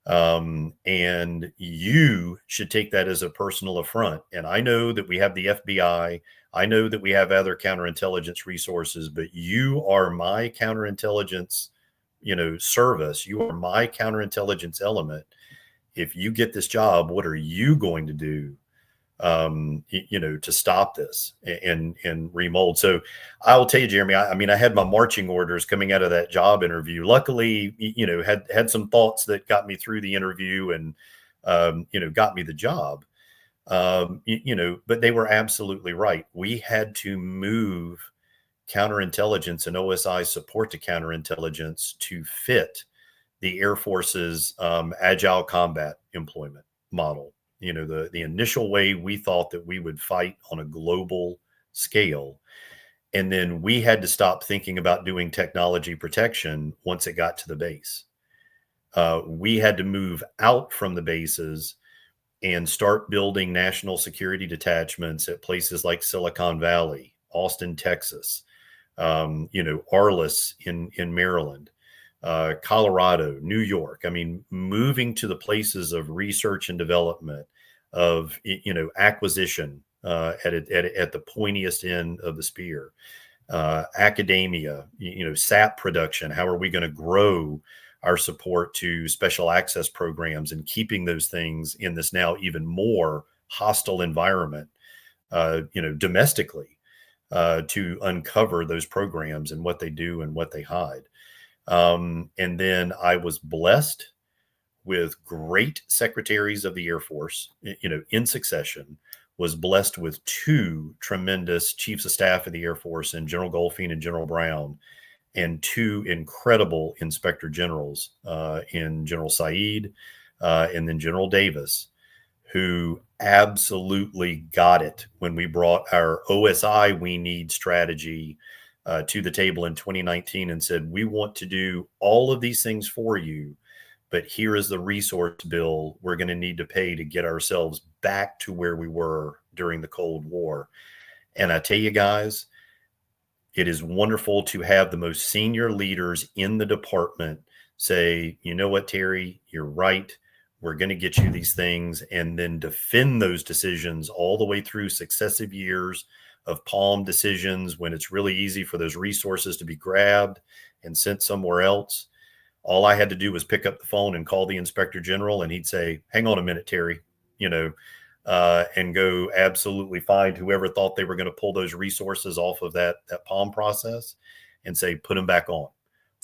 And you should take that as a personal affront. And I know that we have the FBI. I know that we have other counterintelligence resources, but you are my counterintelligence, service. You are my counterintelligence element. If you get this job, what are you going to do, to stop this and remold? So I will tell you, Jeremy, I had my marching orders coming out of that job interview. Luckily, had some thoughts that got me through the interview and, got me the job. But they were absolutely right. We had to move counterintelligence and OSI support to counterintelligence to fit the Air Force's agile combat employment model. The initial way we thought that we would fight on a global scale. And then we had to stop thinking about doing technology protection once it got to the base. We had to move out from the bases and start building national security detachments at places like Silicon Valley, Austin, Texas, Arliss in Maryland, Colorado, New York. Moving to the places of research and development, of, acquisition at the pointiest end of the spear, academia, SAP production. How are we going to grow our support to special access programs and keeping those things in this now even more hostile environment? domestically, to uncover those programs and what they do and what they hide. And then I was blessed with great secretaries of the Air Force, in succession. Was blessed with two tremendous chiefs of staff of the Air Force, and General Goldfein and General Brown, and two incredible inspector generals, in General Saeed, and then General Davis, who absolutely got it when we brought our OSI We Need strategy to the table in 2019 and said, we want to do all of these things for you, but here is the resource bill we're going to need to pay to get ourselves back to where we were during the Cold War. And I tell you guys, it is wonderful to have the most senior leaders in the department say, you know what, Terry, you're right. We're going to get you these things, and then defend those decisions all the way through successive years of palm decisions when it's really easy for those resources to be grabbed and sent somewhere else. All I had to do was pick up the phone and call the inspector general, and he'd say, hang on a minute, Terry, and go absolutely find whoever thought they were going to pull those resources off of that palm process and say, put them back on.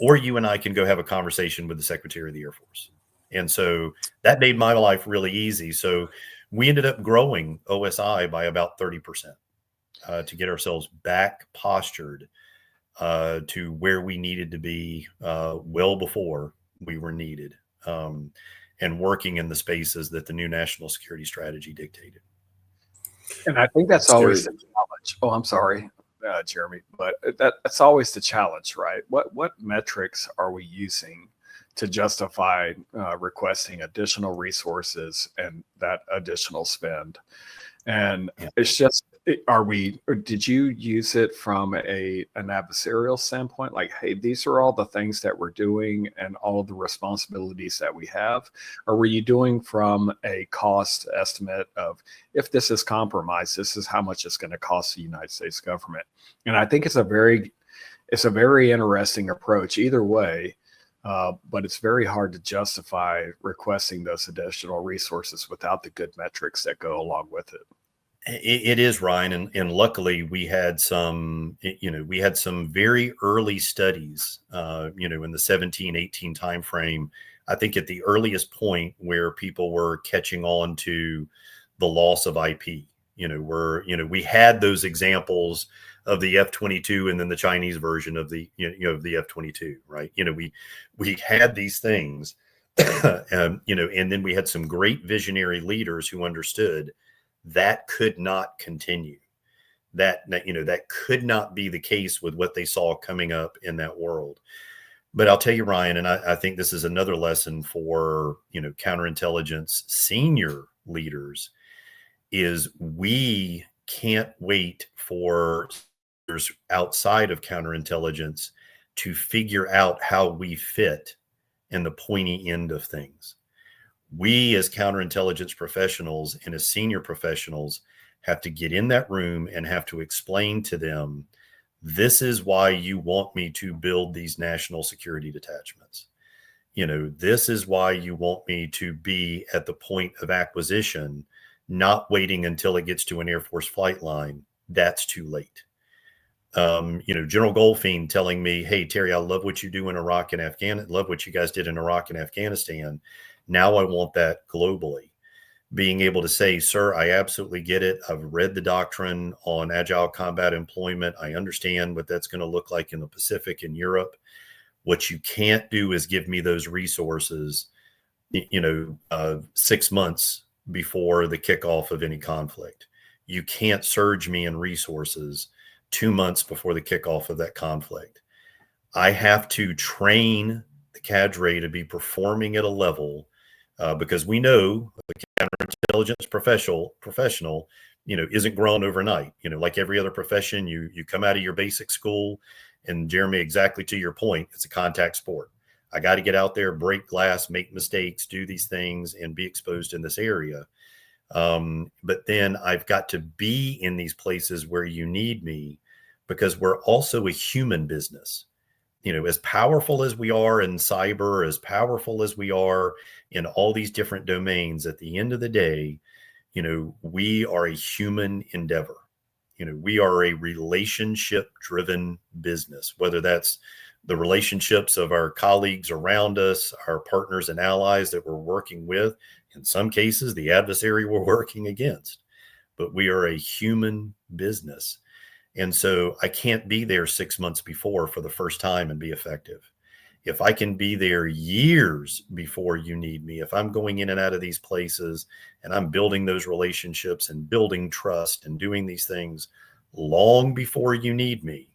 Or you and I can go have a conversation with the Secretary of the Air Force. And so that made my life really easy. So we ended up growing OSI by about 30% to get ourselves back postured to where we needed to be well before we were needed, and working in the spaces that the new national security strategy dictated. And I think that's always the challenge. Oh, I'm sorry, Jeremy, but that's always the challenge, right? What metrics are we using to justify requesting additional resources and that additional spend? And it's just, did you use it from an adversarial standpoint? Like, hey, these are all the things that we're doing and all the responsibilities that we have? Or were you doing from a cost estimate of, if this is compromised, this is how much it's going to cost the United States government? And I think it's a very interesting approach either way. But it's very hard to justify requesting those additional resources without the good metrics that go along with it. It is, Ryan, and luckily we had some very early studies, in the 17, 18 timeframe. I think at the earliest point where people were catching on to the loss of IP. We had those examples of the F-22 and then the Chinese version of the the F-22, right? We had these things, and then we had some great visionary leaders who understood that could not continue. That could not be the case with what they saw coming up in that world. But I'll tell you, Ryan, and I think this is another lesson for counterintelligence senior leaders, is we can't wait for outside of counterintelligence to figure out how we fit in the pointy end of things. We as counterintelligence professionals and as senior professionals have to get in that room and have to explain to them, this is why you want me to build these national security detachments. This is why you want me to be at the point of acquisition, not waiting until it gets to an Air Force flight line. That's too late. General Goldfein telling me, hey, Terry, I love what you do in Iraq and Afghanistan. Love what you guys did in Iraq and Afghanistan. Now I want that globally. Being able to say, sir, I absolutely get it. I've read the doctrine on agile combat employment. I understand what that's going to look like in the Pacific and Europe. What you can't do is give me those resources, 6 months before the kickoff of any conflict. You can't surge me in resources 2 months before the kickoff of that conflict. I have to train the cadre to be performing at a level, because we know the counterintelligence professional, isn't grown overnight. Like every other profession, you come out of your basic school, and Jeremy, exactly to your point, it's a contact sport. I got to get out there, break glass, make mistakes, do these things, and be exposed in this area. But then I've got to be in these places where you need me, because we're also a human business. As powerful as we are in cyber, as powerful as we are in all these different domains, at the end of the day, we are a human endeavor. We are a relationship driven business, whether that's the relationships of our colleagues around us, our partners and allies that we're working with, in some cases, the adversary we're working against. But we are a human business. And so I can't be there 6 months before for the first time and be effective. If I can be there years before you need me, if I'm going in and out of these places and I'm building those relationships and building trust and doing these things long before you need me,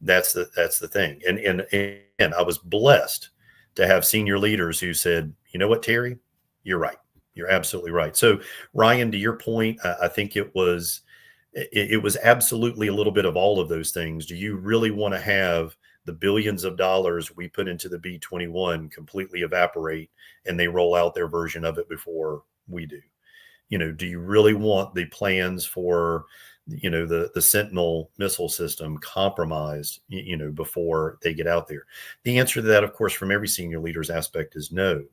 that's the thing. And I was blessed to have senior leaders who said, you know what, Terry, you're right. You're absolutely right. So Ryan, to your point, I think it was absolutely a little bit of all of those things. Do you really want to have the billions of dollars we put into the B-21 completely evaporate and they roll out their version of it before we do? Do you really want the plans for, the Sentinel missile system compromised, before they get out there? The answer to that, of course, from every senior leader's aspect is no.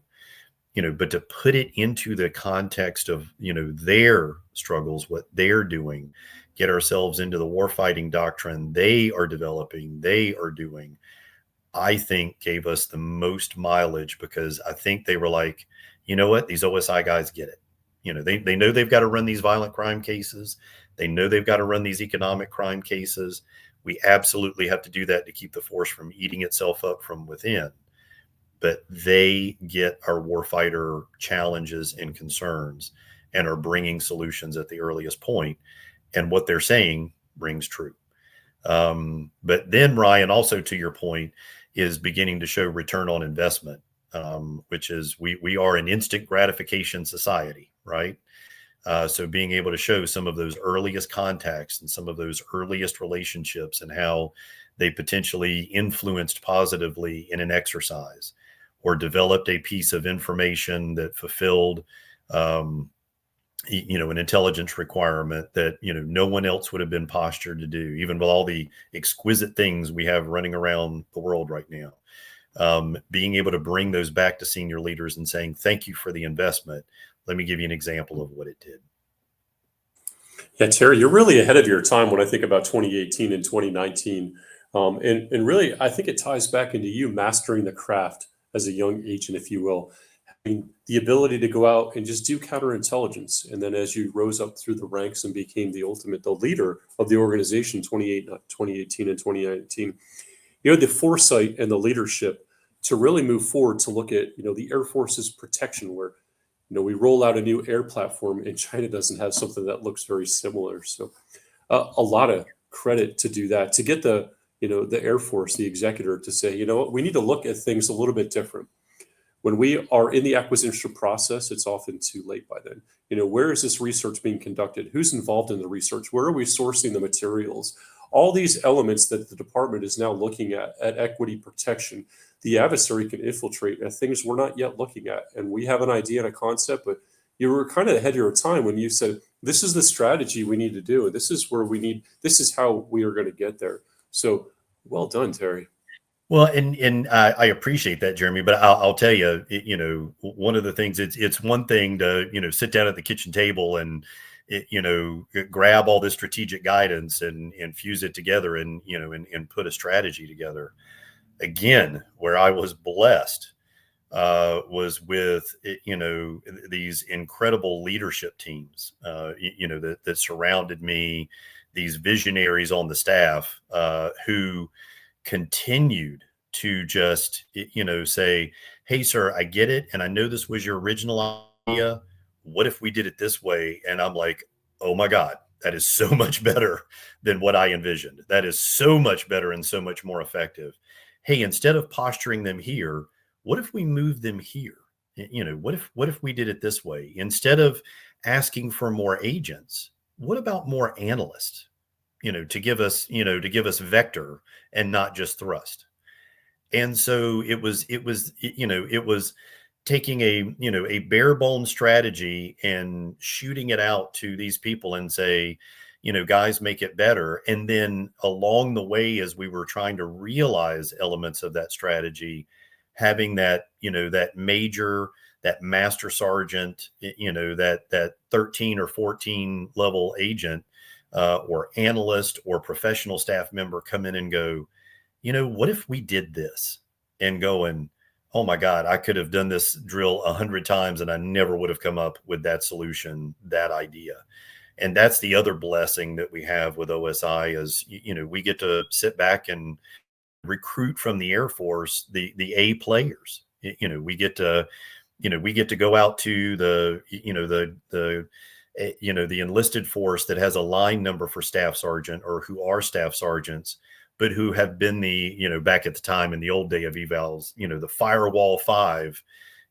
But to put it into the context of, their struggles, what they're doing, get ourselves into the warfighting doctrine they are developing, they are doing, I think gave us the most mileage, because I think they were like, you know what, these OSI guys get it. They know they've got to run these violent crime cases. They know they've got to run these economic crime cases. We absolutely have to do that to keep the force from eating itself up from within. But they get our warfighter challenges and concerns and are bringing solutions at the earliest point. And what they're saying rings true. But then, Ryan, also to your point, is beginning to show return on investment, which is we are an instant gratification society, right? So being able to show some of those earliest contacts and some of those earliest relationships and how they potentially influenced positively in an exercise, or developed a piece of information that fulfilled, an intelligence requirement that, no one else would have been postured to do, even with all the exquisite things we have running around the world right now. Being able to bring those back to senior leaders and saying, thank you for the investment. Let me give you an example of what it did. Yeah, Terry, you're really ahead of your time when I think about 2018 and 2019. And really, I think it ties back into you mastering the craft as a young agent, if you will, having the ability to go out and just do counterintelligence. And then as you rose up through the ranks and became the leader of the organization, 2018 and 2019, you had the foresight and the leadership to really move forward to look at, the Air Force's protection, where, we roll out a new air platform and China doesn't have something that looks very similar. So a lot of credit to do that, to get the Air Force, the executor, to say, you know what, we need to look at things a little bit different. When we are in the acquisition process, it's often too late by then. Where is this research being conducted? Who's involved in the research? Where are we sourcing the materials? All these elements that the department is now looking at equity protection, the adversary can infiltrate at things we're not yet looking at. And we have an idea and a concept, but you were kind of ahead of your time when you said, this is the strategy we need to do. And this is how we are going to get there. So well done, Terry. Well, and I appreciate that, Jeremy, but I'll tell you, one of the things, it's one thing to, sit down at the kitchen table and, grab all this strategic guidance and fuse it together and put a strategy together. Again, where I was blessed was with, these incredible leadership teams, that surrounded me, these visionaries on the staff who continued to just, say, hey, sir, I get it. And I know this was your original idea. What if we did it this way? And I'm like, oh my God, that is so much better than what I envisioned. That is so much better and so much more effective. Hey, instead of posturing them here, what if we move them here? What if we did it this way? Instead of asking for more agents, what about more analysts? To give us vector and not just thrust. And so it was taking a bare bone strategy and shooting it out to these people and say, guys, make it better. And then along the way, as we were trying to realize elements of that strategy, having that, that major that master sergeant, that 13 or 14 level agent or analyst or professional staff member come in and go, what if we did this? And going, oh my God, I could have done this drill 100 times and I never would have come up with that solution, that idea. And that's the other blessing that we have with OSI is, we get to sit back and recruit from the Air Force, the A players. We get to go out to the enlisted force that has a line number for staff sergeant or who are staff sergeants, but who have been back at the time in the old day of evals, the Firewall 5,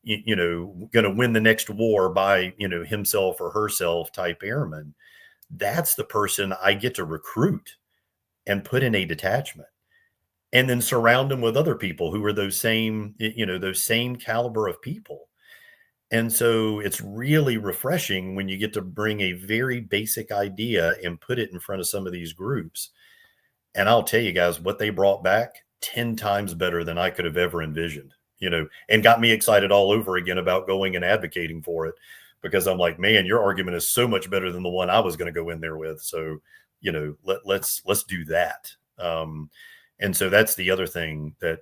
going to win the next war by, himself or herself type airman. That's the person I get to recruit and put in a detachment and then surround them with other people who are those same caliber of people. And so it's really refreshing when you get to bring a very basic idea and put it in front of some of these groups. And I'll tell you guys what they brought back 10 times better than I could have ever envisioned, and got me excited all over again about going and advocating for it, because I'm like, man, your argument is so much better than the one I was going to go in there with. So, let's do that. And so that's the other thing that,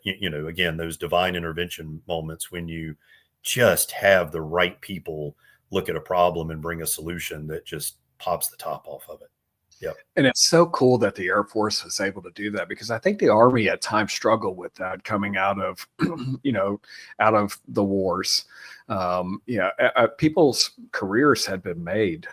again, those divine intervention moments when you just have the right people look at a problem and bring a solution that just pops the top off of it. Yep. And it's so cool that the Air Force is able to do that, because I think the Army at times struggled with that coming out of, out of the wars. People's careers had been made,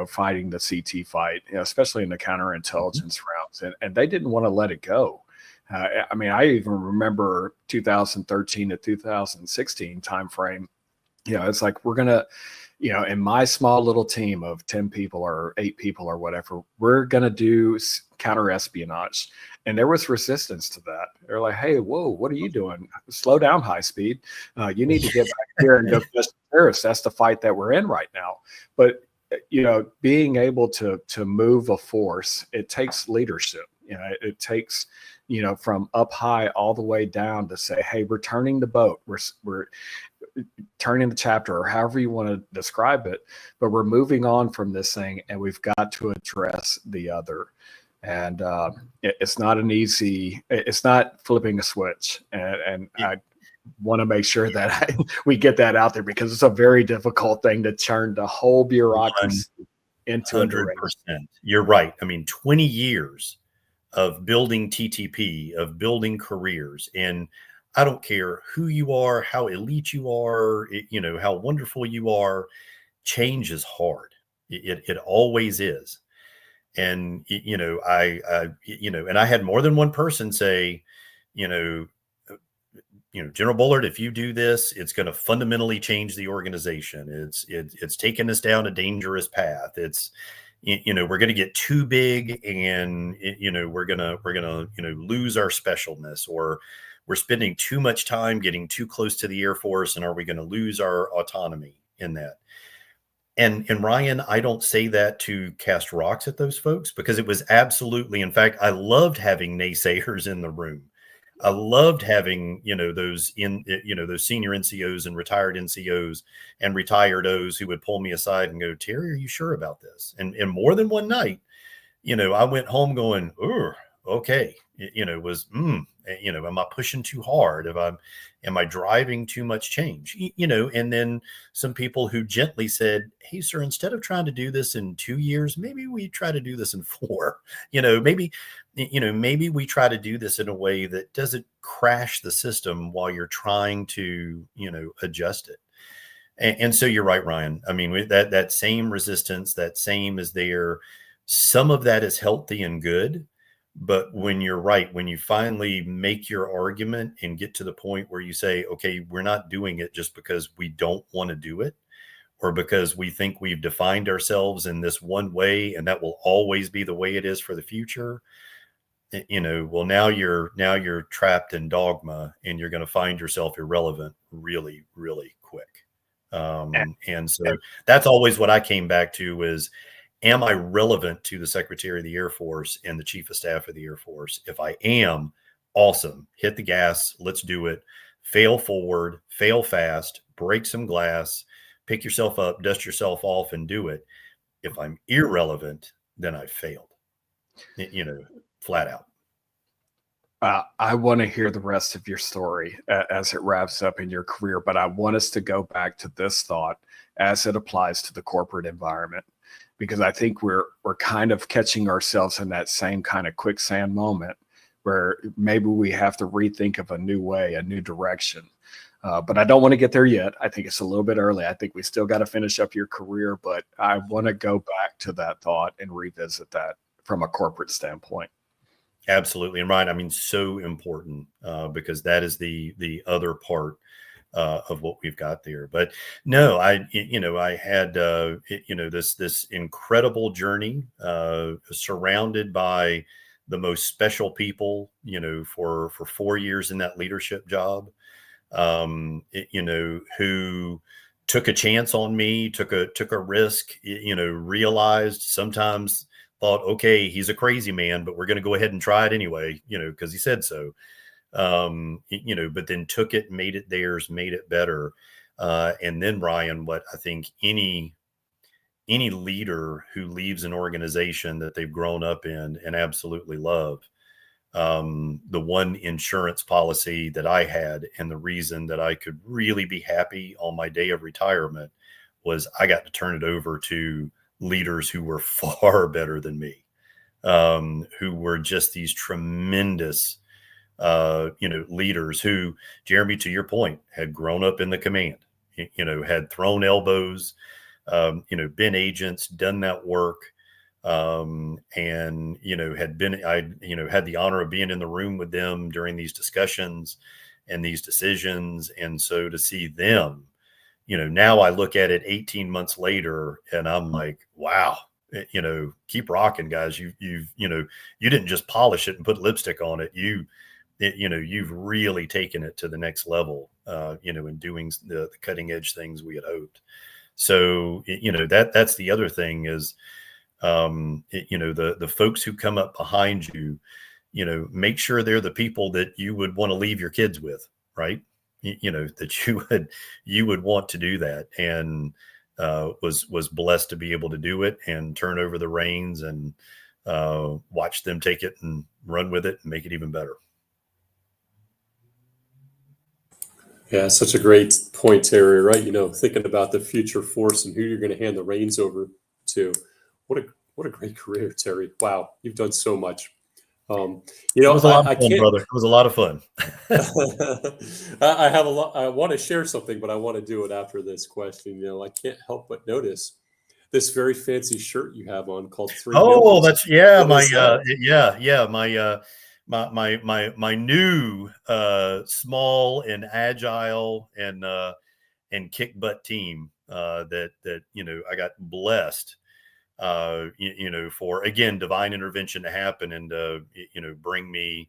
fighting the CT fight, especially in the counterintelligence rounds, and they didn't want to let it go. I even remember 2013 to 2016 timeframe. It's like, we're going to, in my small little team of 10 people or 8 people or whatever, we're going to do counter espionage. And there was resistance to that. They're like, hey, whoa, what are you doing? Slow down, high speed. You need to get back here and go bust terrorists. That's the fight that we're in right now. But, being able to move a force, it takes leadership. It takes, from up high all the way down to say, hey, we're turning the boat. We're turning the chapter, or however you want to describe it, but we're moving on from this thing, and we've got to address the other. And it's not it's not flipping a switch. And I want to make sure that we get that out there, because it's a very difficult thing to turn the whole bureaucracy into 100%. You're right. 20 years of building TTP, of building careers. And I don't care who you are, how elite you are, how wonderful you are. Change is hard. It always is. And, and I had more than one person say, General Bullard, if you do this, it's going to fundamentally change the organization. It's taken us down a dangerous path. It's, we're going to get too big, and we're going to lose our specialness, or we're spending too much time getting too close to the Air Force, and are we going to lose our autonomy in that? And Ryan, I don't say that to cast rocks at those folks, because it was absolutely, in fact, I loved having naysayers in the room. I loved having, those senior NCOs and retired NCOs and retired O's who would pull me aside and go, Terry, are you sure about this? And more than one night, I went home going, oh, okay. Am I pushing too hard? Am I driving too much change? And then some people who gently said, hey, sir, instead of trying to do this in 2 years, maybe we try to do this in 4. Maybe we try to do this in a way that doesn't crash the system while you're trying to, adjust it. And so you're right, Ryan. That same resistance, that same is there. Some of that is healthy and good. But when you're right, when you finally make your argument and get to the point where you say, okay, we're not doing it just because we don't want to do it, or because we think we've defined ourselves in this one way and that will always be the way it is for the future. Well, now you're trapped in dogma, and you're going to find yourself irrelevant really, really quick. And so that's always what I came back to is, am I relevant to the Secretary of the Air Force and the Chief of Staff of the Air Force? If I am, awesome. Hit the gas. Let's do it. fail forward, fail fast, break some glass, pick yourself up, dust yourself off, and do it. If I'm irrelevant, then I failed, flat out. I want to hear the rest of your story as it wraps up in your career, but I want us to go back to this thought as it applies to the corporate environment, because I think we're kind of catching ourselves in that same kind of quicksand moment where maybe we have to rethink of a new way, a new direction. But I don't want to get there yet. I think it's a little bit early. I think we still got to finish up your career, but I want to go back to that thought and revisit that from a corporate standpoint. Absolutely. And Ryan, I mean, so important because that is the other part of what we've got there. But no, I had, this incredible journey surrounded by the most special people, for 4 years in that leadership job, who took a chance on me, took a risk, realized sometimes, thought, okay, he's a crazy man, but we're going to go ahead and try it anyway, because he said so. But then took it, made it theirs, made it better. And then Ryan, what I think any leader who leaves an organization that they've grown up in and absolutely love, the one insurance policy that I had, and the reason that I could really be happy on my day of retirement, was I got to turn it over to leaders who were far better than me, who were just these tremendous, leaders who, Jeremy, to your point, had grown up in the command, had thrown elbows, been agents, done that work, and, had the honor of being in the room with them during these discussions and these decisions. And so to see them, now I look at it 18 months later and I'm like, wow, keep rocking, guys. You didn't just polish it and put lipstick on it. You've really taken it to the next level, in doing the cutting edge things we had hoped. So, that's the other thing is, the folks who come up behind you, make sure they're the people that you would want to leave your kids with, right? That you would want to do that, and was blessed to be able to do it and turn over the reins and watch them take it and run with it and make it even better. Yeah, such a great point, Terry, right? Thinking about the future force and who you're going to hand the reins over to. What a great career, Terry. Wow, you've done so much. It was a lot of fun, brother. It was a lot of fun. I have a lot. I want to share something, but I want to do it after this question. I can't help but notice this very fancy shirt you have on called Three Gimbals. That's my new small and agile and kick butt team that I got blessed for, again, divine intervention to happen and bring me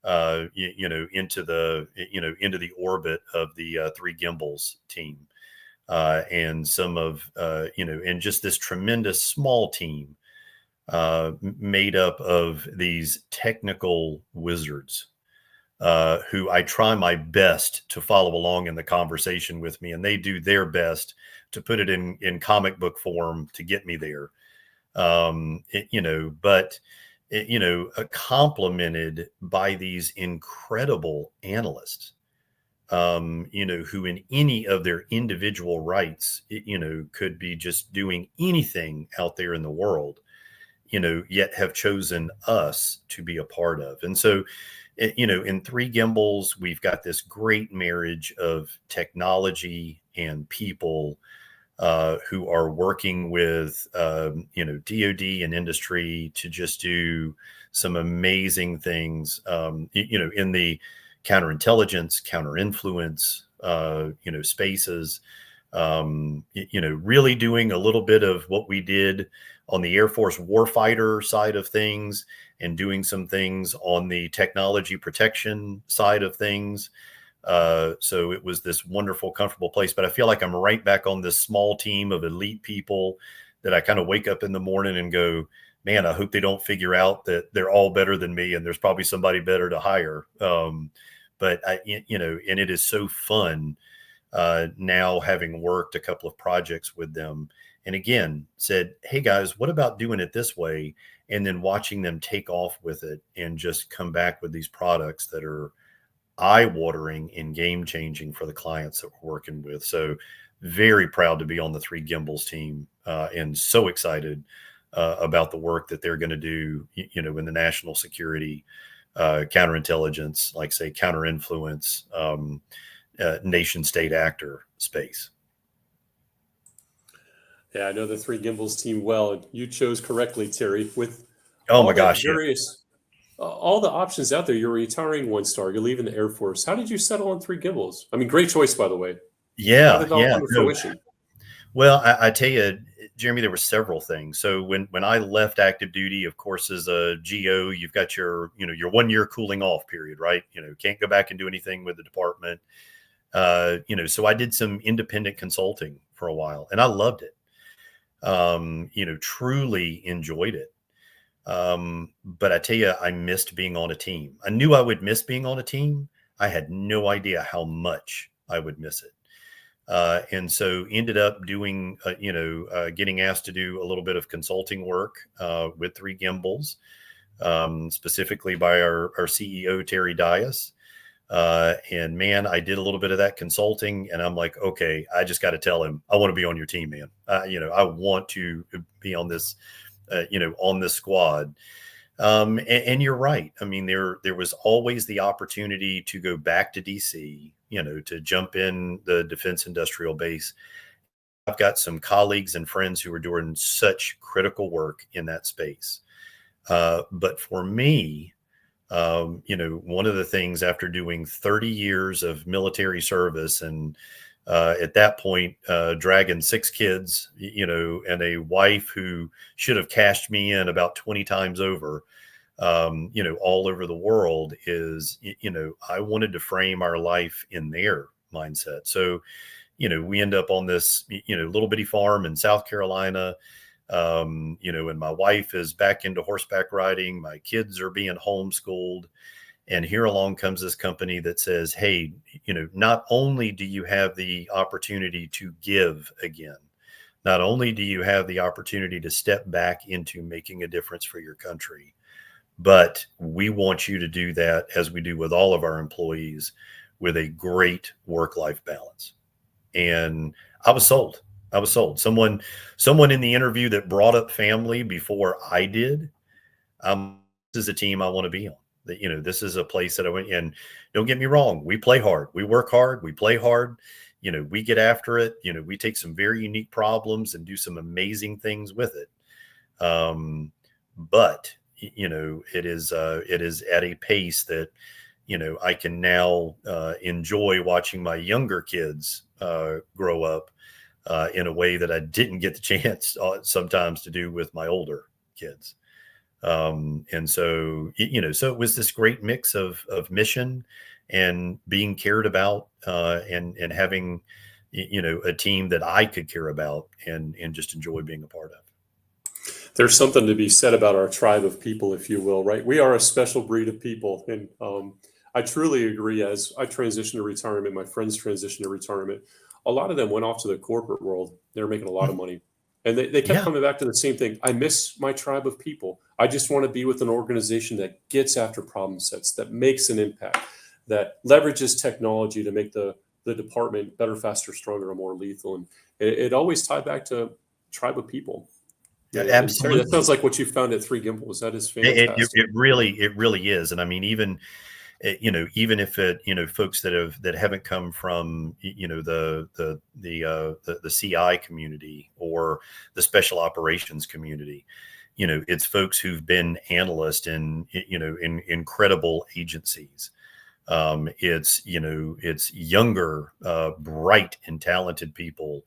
into the orbit of the Three Gimbals team, and some of and just this tremendous small team made up of these technical wizards who I try my best to follow along in the conversation with me, and they do their best to put it in comic book form to get me there. Complemented by these incredible analysts, who in any of their individual rights, could be just doing anything out there in the world, yet have chosen us to be a part of. And so, in Three Gimbals, we've got this great marriage of technology and people who are working with, DOD and industry to just do some amazing things, in the counterintelligence, counterinfluence, spaces, really doing a little bit of what we did on the Air Force warfighter side of things and doing some things on the technology protection side of things. So it was this wonderful, comfortable place, but I feel like I'm right back on this small team of elite people that I kind of wake up in the morning and go, man, I hope they don't figure out that they're all better than me and there's probably somebody better to hire. but and it is so fun now, having worked a couple of projects with them, and again said, hey guys, what about doing it this way? And then watching them take off with it and just come back with these products that are eye-watering and game-changing for the clients that we're working with. So very proud to be on the Three Gimbals team, and so excited about the work that they're going to do, in the national security, counterintelligence, like say counterinfluence, nation state actor space. Yeah, I know the Three Gimbals team well, and you chose correctly, Terry. With Oh all my the gosh, yeah. various, all the options out there, you're retiring one star, you're leaving the Air Force. How did you settle on Three Gimbals? I mean, great choice, by the way. How Yeah, did it all yeah. come to No. fruition? Well, I tell you, Jeremy, there were several things. So when I left active duty, of course, as a GO, you've got your 1 year cooling off period, right? Can't go back and do anything with the department. So I did some independent consulting for a while, and I loved it. Truly enjoyed it. But I tell you, I missed being on a team. I knew I would miss being on a team. I had no idea how much I would miss it. And so ended up doing, getting asked to do a little bit of consulting work with Three Gimbals, specifically by our CEO, Terry Dias. And man, I did a little bit of that consulting, and I'm like, okay, I just got to tell him, I want to be on your team, man. I want to be on this, on this squad. And you're right. I mean, there was always the opportunity to go back to DC, to jump in the Defense Industrial Base. I've got some colleagues and friends who are doing such critical work in that space. But for me, one of the things, after doing 30 years of military service, and at that point, dragging 6 kids, and a wife who should have cashed me in about 20 times over, all over the world, is, I wanted to frame our life in their mindset. So, we end up on this, little bitty farm in South Carolina, and my wife is back into horseback riding. My kids are being homeschooled. And here along comes this company that says, hey, not only do you have the opportunity to give again, not only do you have the opportunity to step back into making a difference for your country, but we want you to do that, as we do with all of our employees, with a great work-life balance. And I was sold. Someone in the interview that brought up family before I did. This is a team I want to be on. This is a place that I went in. Don't get me wrong. We play hard. We work hard. We play hard. We get after it. We take some very unique problems and do some amazing things with it. But it is at a pace that, I can now enjoy watching my younger kids grow up in a way that I didn't get the chance sometimes to do with my older kids. And so, so it was this great mix of mission and being cared about, and having, a team that I could care about and just enjoy being a part of. There's something to be said about our tribe of people, if you will, right? We are a special breed of people. And I truly agree. As I transitioned to retirement, my friends transitioned to retirement, a lot of them went off to the corporate world. They were making a lot of money. And they kept coming back to the same thing. I miss my tribe of people. I just want to be with an organization that gets after problem sets, that makes an impact, that leverages technology to make the department better, faster, stronger, and more lethal. And it always tied back to tribe of people. Yeah, And absolutely. Terry, that sounds like what you found at Three Gimbals. That is fantastic. It really is. And I mean, even if it, folks that haven't come from, the CI community or the special operations community, it's folks who've been analysts in incredible agencies. It's younger, bright and talented people,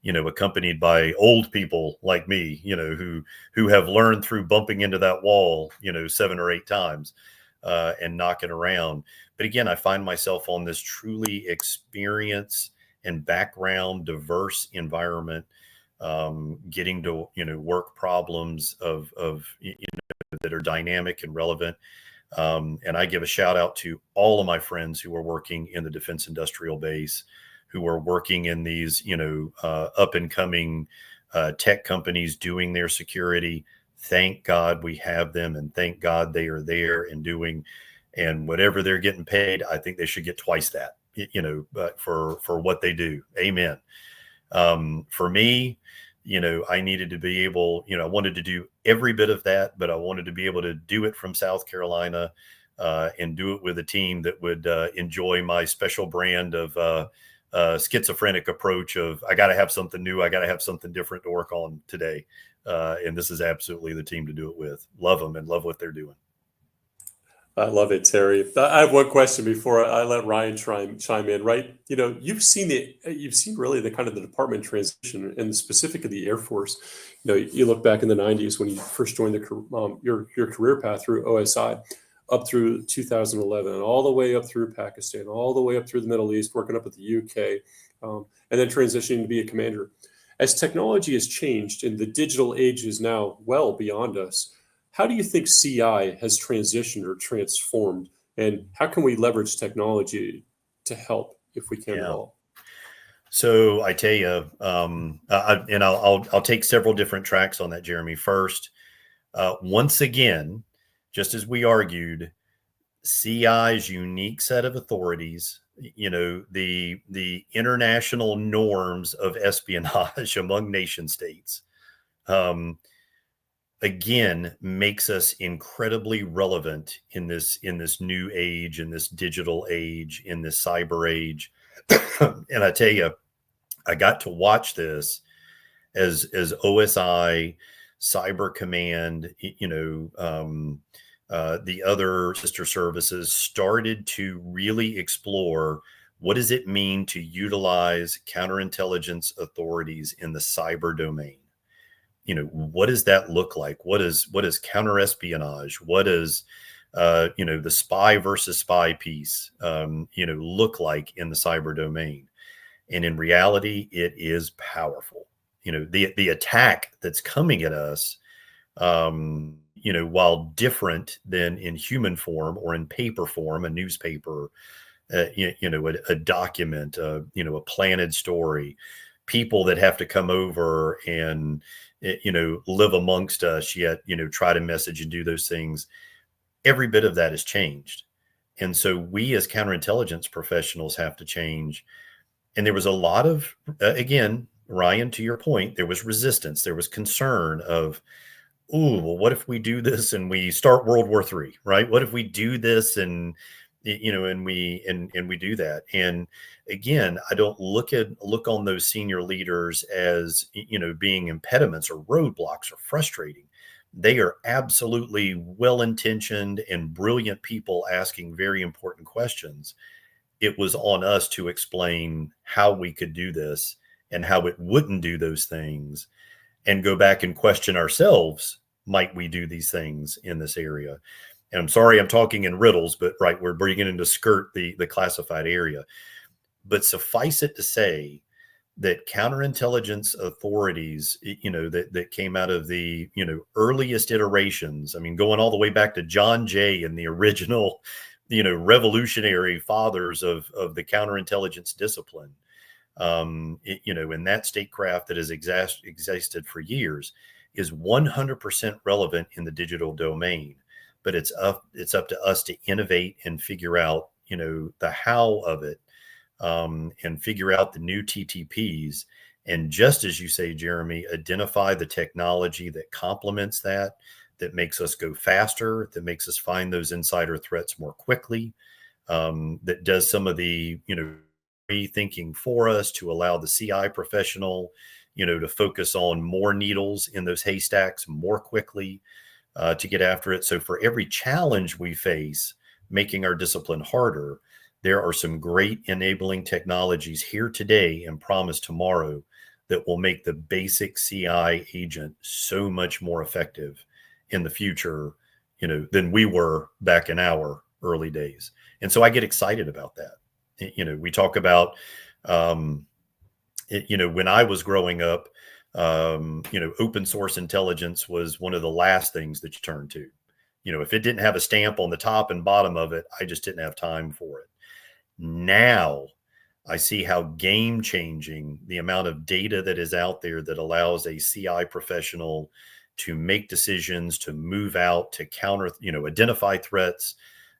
accompanied by old people like me, who have learned through bumping into that wall, 7 or 8 times, and knocking around. But again, I find myself on this truly experience and background diverse environment, getting to, work problems of that are dynamic and relevant. And I give a shout out to all of my friends who are working in the defense industrial base, who are working in these, up and coming tech companies doing their security. Thank God we have them, and thank God they are there and doing, and whatever they're getting paid, I think they should get twice that, for what they do. Amen. For me, I needed to be able, I wanted to do every bit of that, but I wanted to be able to do it from South Carolina, and do it with a team that would enjoy my special brand of schizophrenic approach of, I got to have something new. I got to have something different to work on today. And this is absolutely the team to do it with. Love them and love what they're doing. I love it, Terry. I have one question before I let Ryan chime in. Right, you've seen really the kind of the department transition, and specifically the Air Force. You look back in the '90s when you first joined your career path through OSI, up through 2011, and all the way up through Pakistan, all the way up through the Middle East, working up at the UK, and then transitioning to be a commander. As technology has changed and the digital age is now well beyond us, how do you think CI has transitioned or transformed, and how can we leverage technology to help if we can at all? So I tell you, I'll take several different tracks on that, Jeremy. First, once again, just as we argued, CI's unique set of authorities, the international norms of espionage among nation states, again, makes us incredibly relevant in this new age, in this digital age, in this cyber age. And I tell you, I got to watch this as OSI, Cyber Command, the other sister services started to really explore, what does it mean to utilize counterintelligence authorities in the cyber domain? What does that look like? What is counterespionage? What is, the spy versus spy piece, look like in the cyber domain? And in reality, it is powerful. The attack that's coming at us, while different than in human form or in paper form, a newspaper, a document, a planted story, people that have to come over and, live amongst us, yet, try to message and do those things. Every bit of that has changed. And so we as counterintelligence professionals have to change. And there was a lot of, again, Ryan, to your point, there was resistance. There was concern of, ooh, well, what if we do this and we start World War III, right? What if we do this and we do that? And again, I don't look on those senior leaders as, being impediments or roadblocks or frustrating. They are absolutely well-intentioned and brilliant people asking very important questions. It was on us to explain how we could do this and how it wouldn't do those things, and go back and question ourselves, might we do these things in this area? And I'm sorry, I'm talking in riddles, but right, we're beginning to skirt the classified area. But suffice it to say that counterintelligence authorities, that came out of the, earliest iterations, I mein, going all the way back to John Jay and the original, revolutionary fathers of the counterintelligence discipline, in that statecraft that has existed for years, is 100% relevant in the digital domain. But it's up to us to innovate and figure out, the how of it, and figure out the new TTPs. And just as you say, Jeremy, identify the technology that complements that makes us go faster, that makes us find those insider threats more quickly, that does some of the, rethinking for us to allow the CI professional, to focus on more needles in those haystacks more quickly, to get after it. So for every challenge we face, making our discipline harder, there are some great enabling technologies here today and promise tomorrow that will make the basic CI agent so much more effective in the future, than we were back in our early days. And so I get excited about that. We talk about, when I was growing up, open source intelligence was one of the last things that you turned to. if it didn't have a stamp on the top and bottom of it, I just didn't have time for it. Now I see how game changing the amount of data that is out there that allows a CI professional to make decisions, to move out, to counter, identify threats,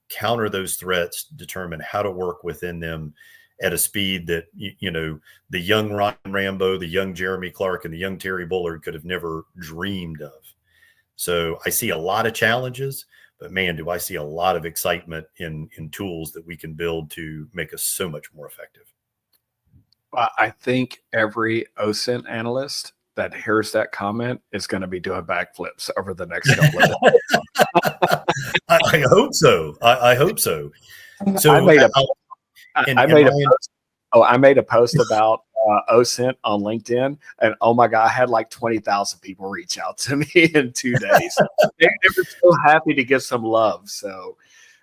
counter those threats, determine how to work within them at a speed that, the young Ryan Rambo, the young Jeremy Clark, and the young Terry Bullard could have never dreamed of. So I see a lot of challenges, but man, do I see a lot of excitement in tools that we can build to make us so much more effective. I think every OSINT analyst that hears that comment is going to be doing backflips over the next couple of days. I hope so. I hope so. So I made a post about OSINT on LinkedIn, and oh my God, I had like 20,000 people reach out to me in 2 days. they were so happy to give some love. So,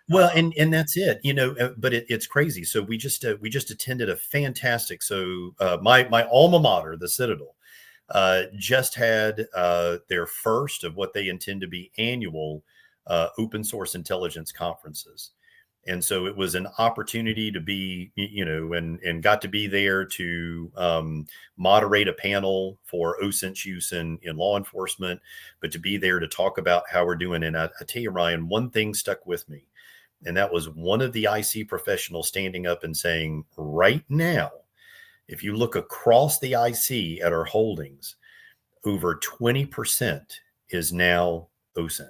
well, and that's it, but it's crazy. So we just attended a fantastic. So my alma mater, the Citadel, just had their first of what they intend to be annual open source intelligence conferences. And so it was an opportunity to be, and got to be there to moderate a panel for OSINT use in law enforcement, but to be there to talk about how we're doing. And I tell you, Ryan, one thing stuck with me, and that was one of the IC professionals standing up and saying, right now, if you look across the IC at our holdings, over 20% is now OSINT.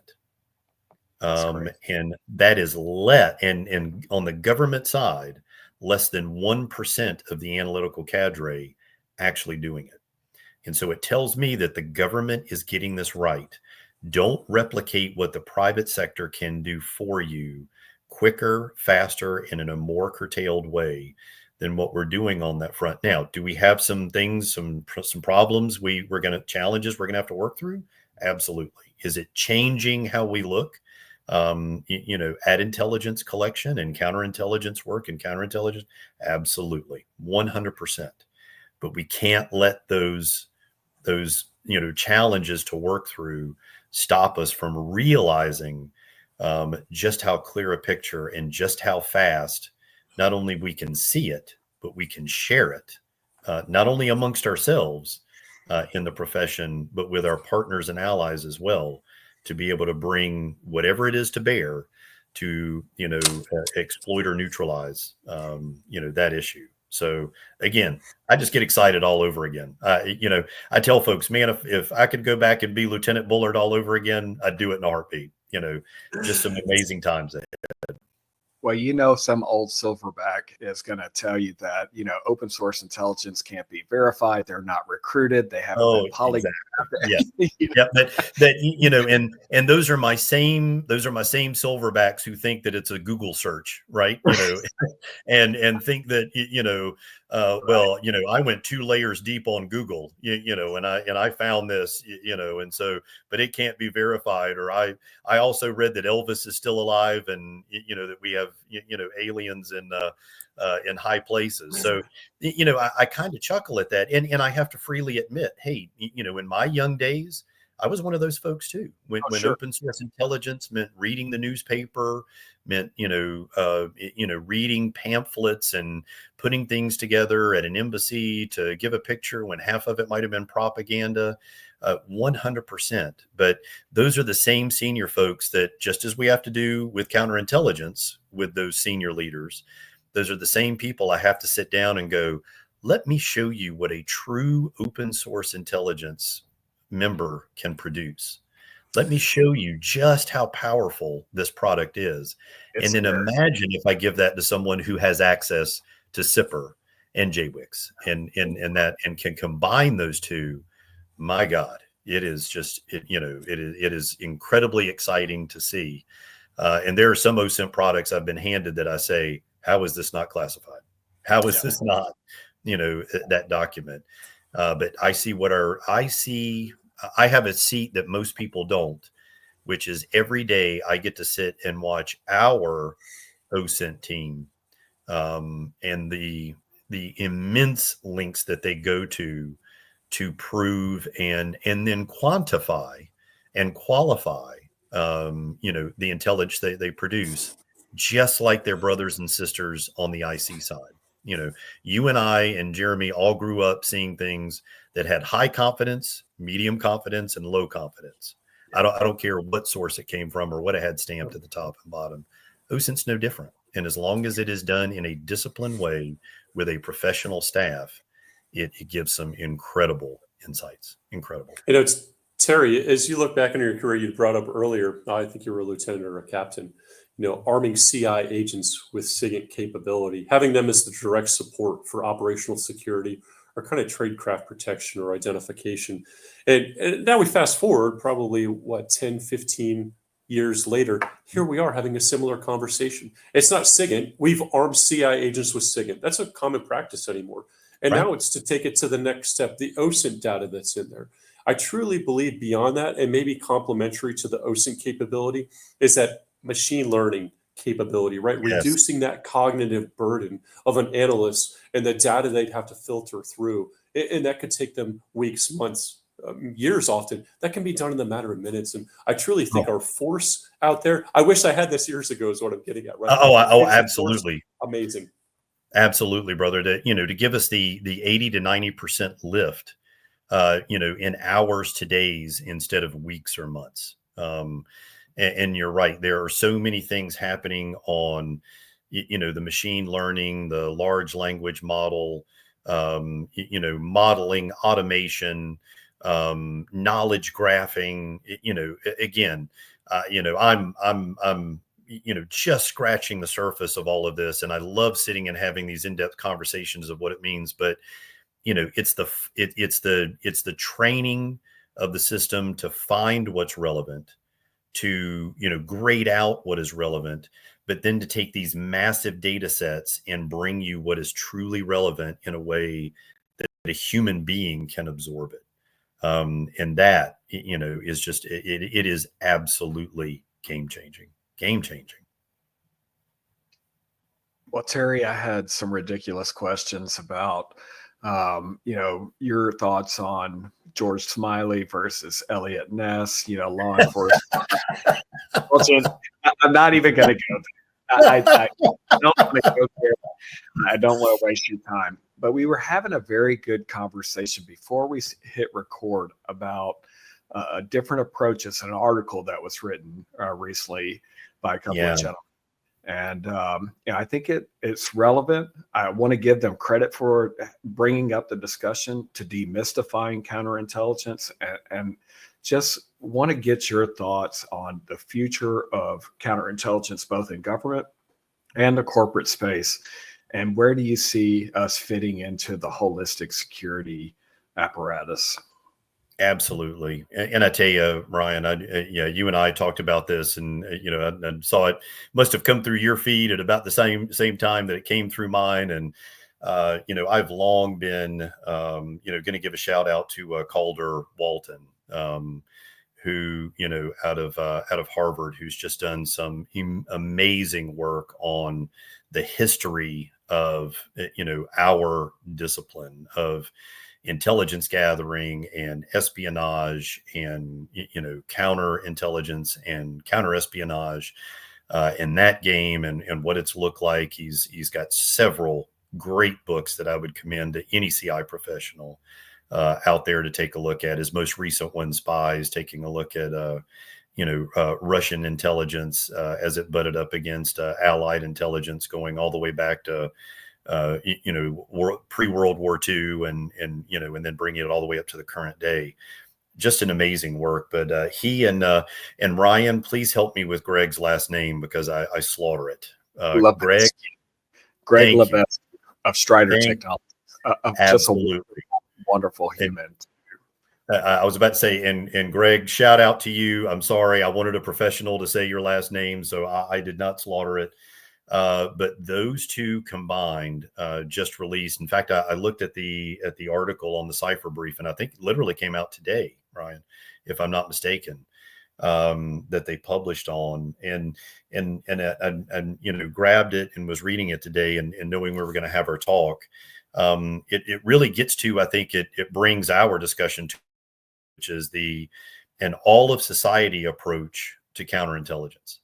And that is and on the government side, less than 1% of the analytical cadre actually doing it. And so it tells me that the government is getting this right. Don't replicate what the private sector can do for you quicker, faster, and in a more curtailed way than what we're doing on that front. Now, do we have some things, some problems challenges we're going to have to work through? Absolutely. Is it changing how we look? At intelligence collection and counterintelligence work and counterintelligence? Absolutely. 100%. But we can't let those challenges to work through stop us from realizing just how clear a picture and just how fast not only we can see it, but we can share it, not only amongst ourselves in the profession, but with our partners and allies as well, to be able to bring whatever it is to bear to, exploit or neutralize, that issue. So again, I just get excited all over again. I tell folks, man, if I could go back and be Lieutenant Bullard all over again, I'd do it in a heartbeat. Just some amazing times ahead. Well, some old silverback is going to tell you that, open source intelligence can't be verified. They're not recruited. They haven't been polygraphed. Exactly. Yeah. And those are my same silverbacks who think that it's a Google search, right? And think that, I went 2 layers deep on Google, and I found this, and so, but it can't be verified. Or I also read that Elvis is still alive, and that we have aliens in high places. So I kind of chuckle at that, and I have to freely admit, hey, in my young days, I was one of those folks too. When open source intelligence meant reading the newspaper, meant reading pamphlets and putting things together at an embassy to give a picture when half of it might have been propaganda. 100%. But those are the same senior folks that, just as we have to do with counterintelligence with those senior leaders, those are the same people I have to sit down and go, let me show you what a true open source intelligence member can produce. Let me show you just how powerful this product is. And then imagine if I give that to someone who has access to SIPR and JWICS and can combine those two. My God, it is just, it is incredibly exciting to see. And there are some OSINT products I've been handed that I say, how is this not classified? How is this not, that document? But I have a seat that most people don't, which is every day I get to sit and watch our OSINT team and the immense links that they go to prove and then quantify and qualify the intelligence they produce, just like their brothers and sisters on the IC side. You and I and Jeremy all grew up seeing things that had high confidence, medium confidence, and low confidence. I don't care what source it came from or what it had stamped at the top and bottom. OSINT's no different. And as long as it is done in a disciplined way with a professional staff, it gives some incredible insights. Incredible. It's Terry, as you look back on your career, you brought up earlier, I think you were a lieutenant or a captain, arming CI agents with SIGINT capability, having them as the direct support for operational security or kind of tradecraft protection or identification. And now we fast forward probably, 10, 15 years later, here we are having a similar conversation. It's not SIGINT. We've armed CI agents with SIGINT. That's a common practice anymore. And now it's to take it to the next step, the OSINT data that's in there. I truly believe beyond that, and maybe complementary to the OSINT capability, is that machine learning capability, right? Yes. Reducing that cognitive burden of an analyst and the data they'd have to filter through. And that could take them weeks, months, years often. That can be done in a matter of minutes. And I truly think our force out there, I wish I had this years ago is what I'm getting at, right? Absolutely. Force, amazing. Absolutely, brother. To give us the 80 to 90% lift, in hours to days instead of weeks or months. And you're right. There are so many things happening on, the machine learning, the large language model, modeling, automation, knowledge graphing. I'm just scratching the surface of all of this, and I love sitting and having these in-depth conversations of what it means. But it's the training of the system to find what's relevant, to grade out what is relevant, but then to take these massive data sets and bring you what is truly relevant in a way that a human being can absorb it. And that is just it is absolutely game changing. Well, Terry, I had some ridiculous questions about, your thoughts on George Smiley versus Elliot Ness, law enforcement. I'm not even going to go there. I don't want to go there. I don't want to waste your time. But we were having a very good conversation before we hit record about different approaches in an article that was written recently by a couple of gentlemen. And I think it's relevant. I want to give them credit for bringing up the discussion to demystifying counterintelligence, and just want to get your thoughts on the future of counterintelligence, both in government and the corporate space. And where do you see us fitting into the holistic security apparatus? Absolutely. And I tell you, Ryan, you and I talked about this, and, I saw it must have come through your feed at about the same time that it came through mine. And, I've long been, going to give a shout out to Calder Walton, who, out of Harvard, who's just done some amazing work on the history of, our discipline of intelligence gathering and espionage and, counterintelligence and counterespionage in that game and what it's looked like. He's got several great books that I would commend to any CI professional out there to take a look at. His most recent one, Spies, taking a look at, Russian intelligence as it butted up against Allied intelligence, going all the way back to pre-World War II and then bringing it all the way up to the current day. Just an amazing work. But he and Ryan, please help me with Greg's last name because I slaughter it. Greg Lebesky of Strider Technologies. Absolutely. Just a wonderful human. I was about to say, and Greg, shout out to you. I'm sorry, I wanted a professional to say your last name, so I did not slaughter it. But those two combined just released. In fact, I looked at the article on the Cipher Brief, and I think it literally came out today, Ryan, if I'm not mistaken, that they published on, and grabbed it and was reading it today, and knowing we were going to have our talk. It really gets to, I think it brings our discussion to, which is an all of society approach to counterintelligence,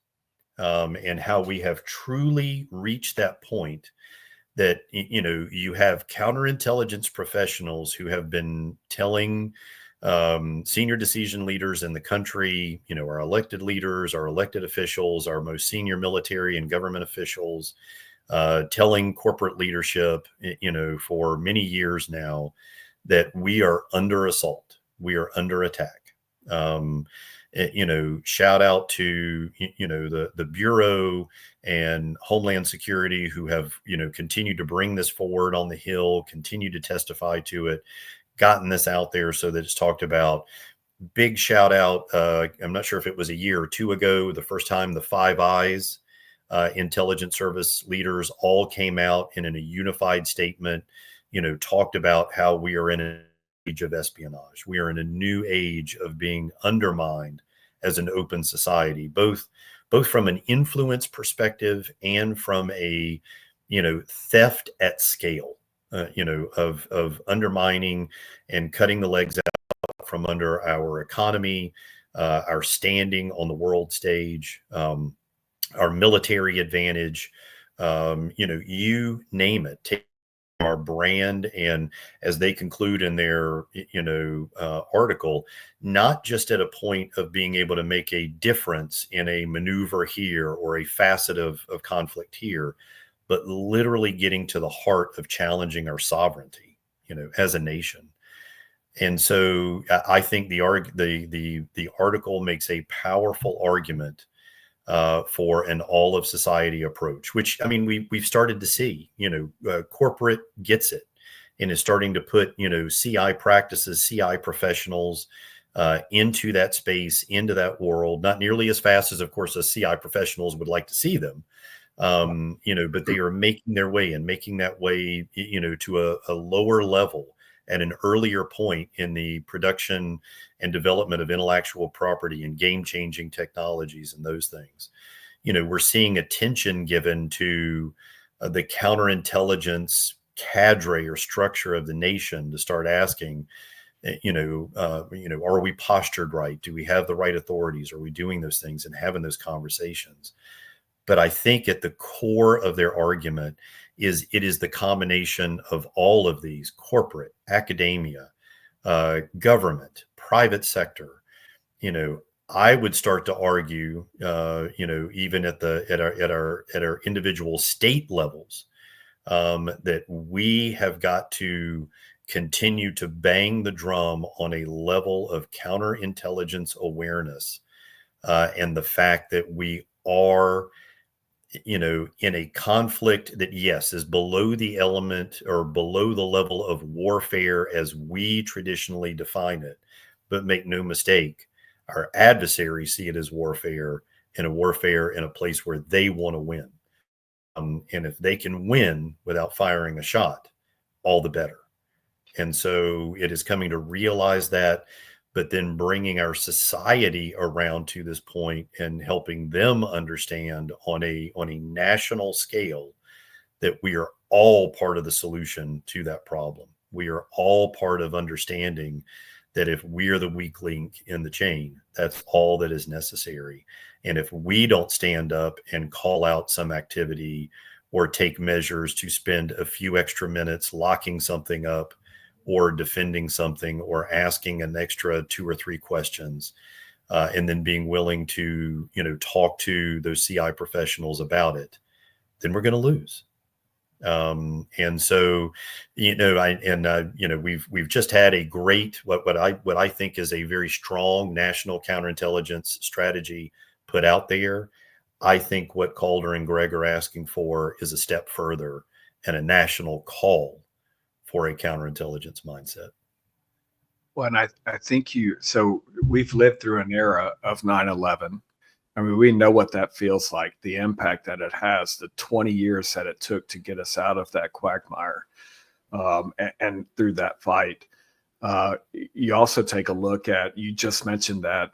and how we have truly reached that point that, you have counterintelligence professionals who have been telling senior decision leaders in the country, our elected leaders, our elected officials, our most senior military and government officials, telling corporate leadership, for many years now, that we are under assault, we are under attack. Shout out to, the Bureau and Homeland Security, who have, continued to bring this forward on the Hill, continue to testify to it, gotten this out there so that it's talked about. Big shout out. I'm not sure if it was a year or two ago, the first time the Five Eyes intelligence service leaders all came out and in a unified statement, talked about how we are in an age of espionage. We are in a new age of being undermined as an open society, both from an influence perspective and from a, theft at scale, of undermining and cutting the legs out from under our economy, our standing on the world stage, our military advantage, you name it. Take our brand, and as they conclude in their article, not just at a point of being able to make a difference in a maneuver here or a facet of conflict here, but literally getting to the heart of challenging our sovereignty, as a nation. And so I think the article makes a powerful argument for an all of society approach, which, I mean, we've started to see, corporate gets it and is starting to put, CI practices, CI professionals into that space, into that world, not nearly as fast as, of course, as CI professionals would like to see them, but they are making their way and making that way, to a lower level at an earlier point in the production and development of intellectual property and game-changing technologies and those things. We're seeing attention given to the counterintelligence cadre or structure of the nation to start asking, are we postured right? Do we have the right authorities? Are we doing those things and having those conversations? But I think at the core of their argument is it is the combination of all of these: corporate, academia, government, private sector. I would start to argue, even at our individual state levels, that we have got to continue to bang the drum on a level of counterintelligence awareness, and the fact that we are, in a conflict that, yes, is below the element or below the level of warfare as we traditionally define it. But make no mistake, our adversaries see it as warfare, and a warfare in a place where they want to win. And if they can win without firing a shot, all the better. And so it is coming to realize that, but then bringing our society around to this point and helping them understand on a national scale that we are all part of the solution to that problem. We are all part of understanding that if we are the weak link in the chain, that's all that is necessary. And if we don't stand up and call out some activity or take measures to spend a few extra minutes locking something up, or defending something, or asking an extra 2 or 3 questions, and then being willing to, talk to those CI professionals about it, then we're going to lose. And so, we've just had a great, what I think is a very strong national counterintelligence strategy put out there. I think what Calder and Greg are asking for is a step further and a national call for a counterintelligence mindset. Well, and I think so we've lived through an era of 9/11. I mean, we know what that feels like, the impact that it has, the 20 years that it took to get us out of that quagmire, and through that fight. You also take a look at, you just mentioned that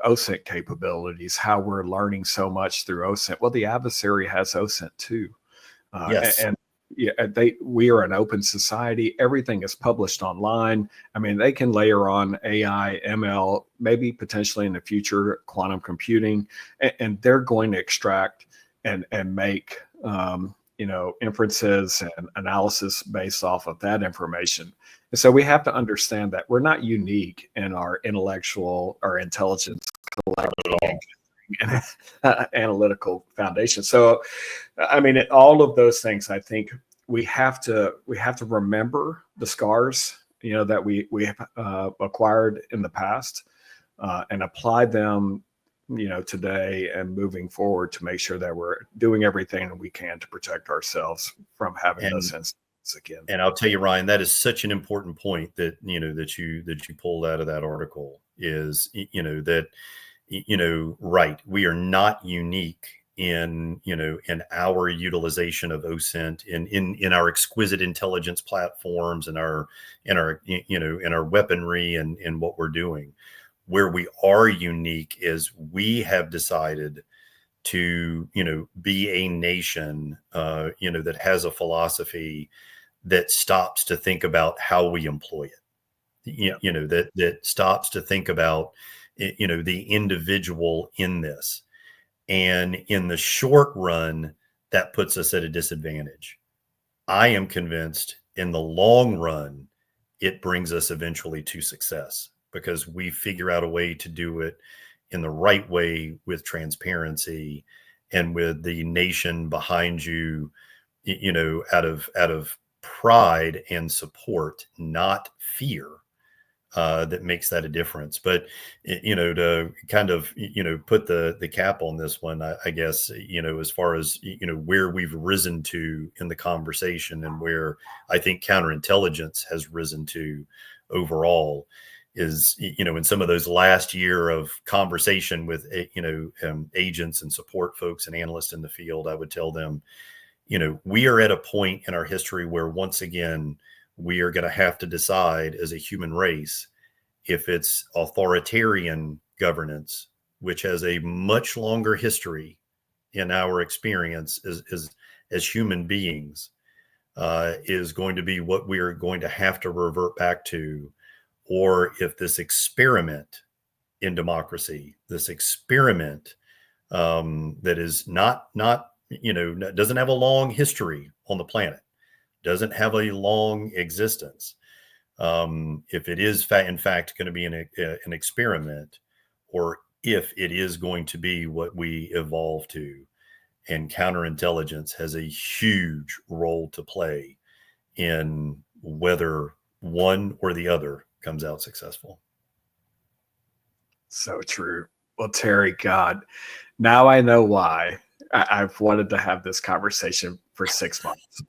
OSINT capabilities, how we're learning so much through OSINT. Well, the adversary has OSINT too. Yes. And we are an open society. Everything is published online. I mean, they can layer on AI, ML, maybe potentially in the future, quantum computing, and they're going to extract and make inferences and analysis based off of that information. And so we have to understand that we're not unique in our intellectual or intelligence collecting and analytical foundation. So, I mean, all of those things, I think we have to remember the scars, that we have acquired in the past, and apply them, today and moving forward to make sure that we're doing everything that we can to protect ourselves from having those incidents again. And I'll tell you, Ryan, that is such an important point that you pulled out of that article is, right. We are not unique in our utilization of OSINT in our exquisite intelligence platforms and our weaponry and what we're doing. Where we are unique is we have decided to, be a nation, that has a philosophy that stops to think about how we employ it. That stops to think about, the individual in this. And in the short run, that puts us at a disadvantage. I am convinced in the long run, it brings us eventually to success because we figure out a way to do it in the right way with transparency and with the nation behind you, out of pride and support, not fear. That makes that a difference. But, to kind of, put the cap on this one, I guess, as far as, where we've risen to in the conversation and where I think counterintelligence has risen to overall is, in some of those last year of conversation with, agents and support folks and analysts in the field, I would tell them, we are at a point in our history where once again, we are going to have to decide as a human race if it's authoritarian governance, which has a much longer history in our experience as human beings, is going to be what we are going to have to revert back to, or if this experiment in democracy, this experiment that is not doesn't have a long history on the planet, doesn't have a long existence. If it is in fact going to be an experiment, or if it is going to be what we evolve to, and counterintelligence has a huge role to play in whether one or the other comes out successful. So true. Well, Terry, God, now I know why I've wanted to have this conversation for 6 months.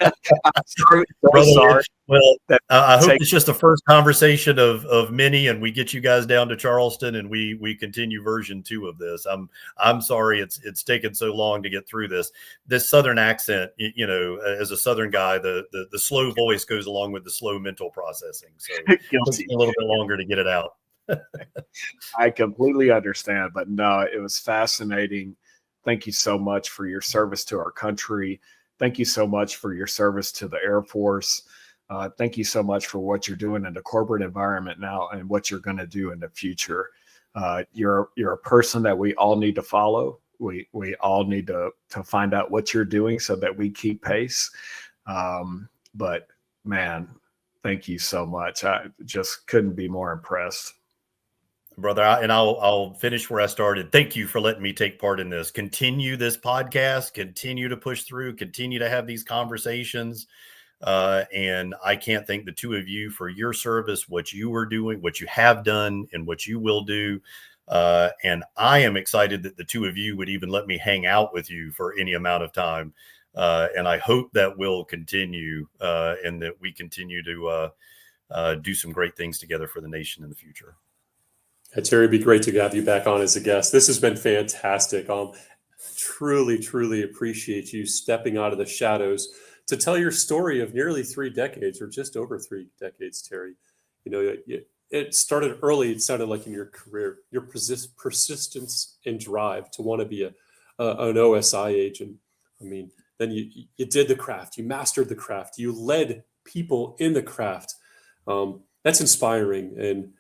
I'm sorry. Well, I hope it's just the first conversation of many, and we get you guys down to Charleston, and we continue version 2 of this. I'm sorry it's taken so long to get through this. This Southern accent, as a Southern guy, the slow voice goes along with the slow mental processing. So it takes a little bit longer to get it out. I completely understand, but no, it was fascinating. Thank you so much for your service to our country. Thank you so much for your service to the Air Force. Thank you so much for what you're doing in the corporate environment now and what you're going to do in the future. You're a person that we all need to follow. We all need to find out what you're doing so that we keep pace. But man, thank you so much. I just couldn't be more impressed. Brother, and I'll finish where I started. Thank you for letting me take part in this. Continue this podcast, continue to push through, continue to have these conversations. And I can't thank the two of you for your service, what you are doing, what you have done, and what you will do. And I am excited that the two of you would even let me hang out with you for any amount of time. And I hope that will continue and that we continue to do some great things together for the nation in the future. Terry, it'd be great to have you back on as a guest. This has been fantastic. Truly, truly appreciate you stepping out of the shadows to tell your story of nearly 3 decades, or just over 3 decades, Terry. It started early. It sounded like in your career, your persistence and drive to want to be an OSI agent. I mean, then you did the craft, you mastered the craft, you led people in the craft. That's inspiring. And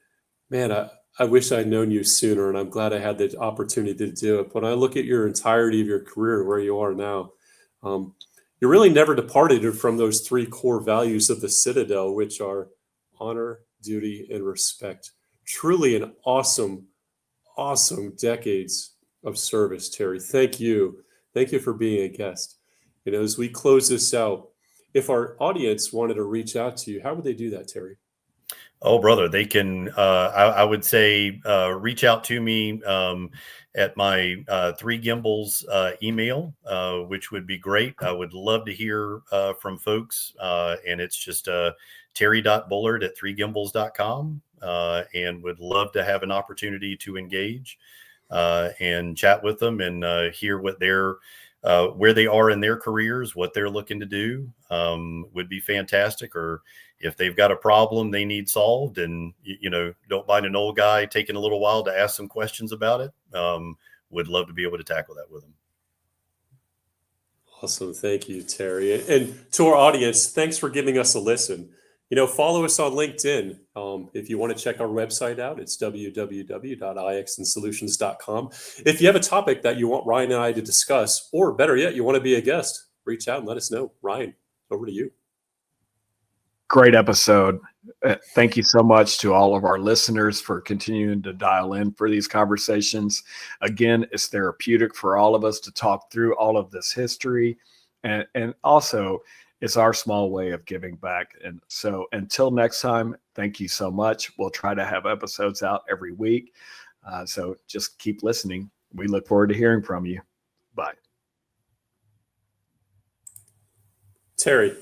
man, I wish I'd known you sooner, and I'm glad I had the opportunity to do it. When I look at your entirety of your career, where you are now, you really never departed from those three core values of the Citadel, which are honor, duty, and respect. Truly an awesome decades of service, Terry. Thank you. Thank you for being a guest. As we close this out, if our audience wanted to reach out to you, how would they do that, Terry? Oh, brother, they can, I would say, reach out to me at my Three Gimbals email, which would be great. I would love to hear from folks. And it's just terry.bullard@threegimbals.com, and would love to have an opportunity to engage and chat with them and hear what where they are in their careers, what they're looking to do, would be fantastic. Or if they've got a problem they need solved and, don't mind an old guy taking a little while to ask some questions about it, would love to be able to tackle that with them. Awesome. Thank you, Terry. And to our audience, thanks for giving us a listen. Follow us on LinkedIn. If you want to check our website out, it's www.ixandsolutions.com. If you have a topic that you want Ryan and I to discuss, or better yet, you want to be a guest, reach out and let us know. Ryan, over to you. Great episode. Thank you so much to all of our listeners for continuing to dial in for these conversations. Again, it's therapeutic for all of us to talk through all of this history, and also it's our small way of giving back. And so until next time, thank you so much. We'll try to have episodes out every week. So just keep listening. We look forward to hearing from you. Bye. Terry,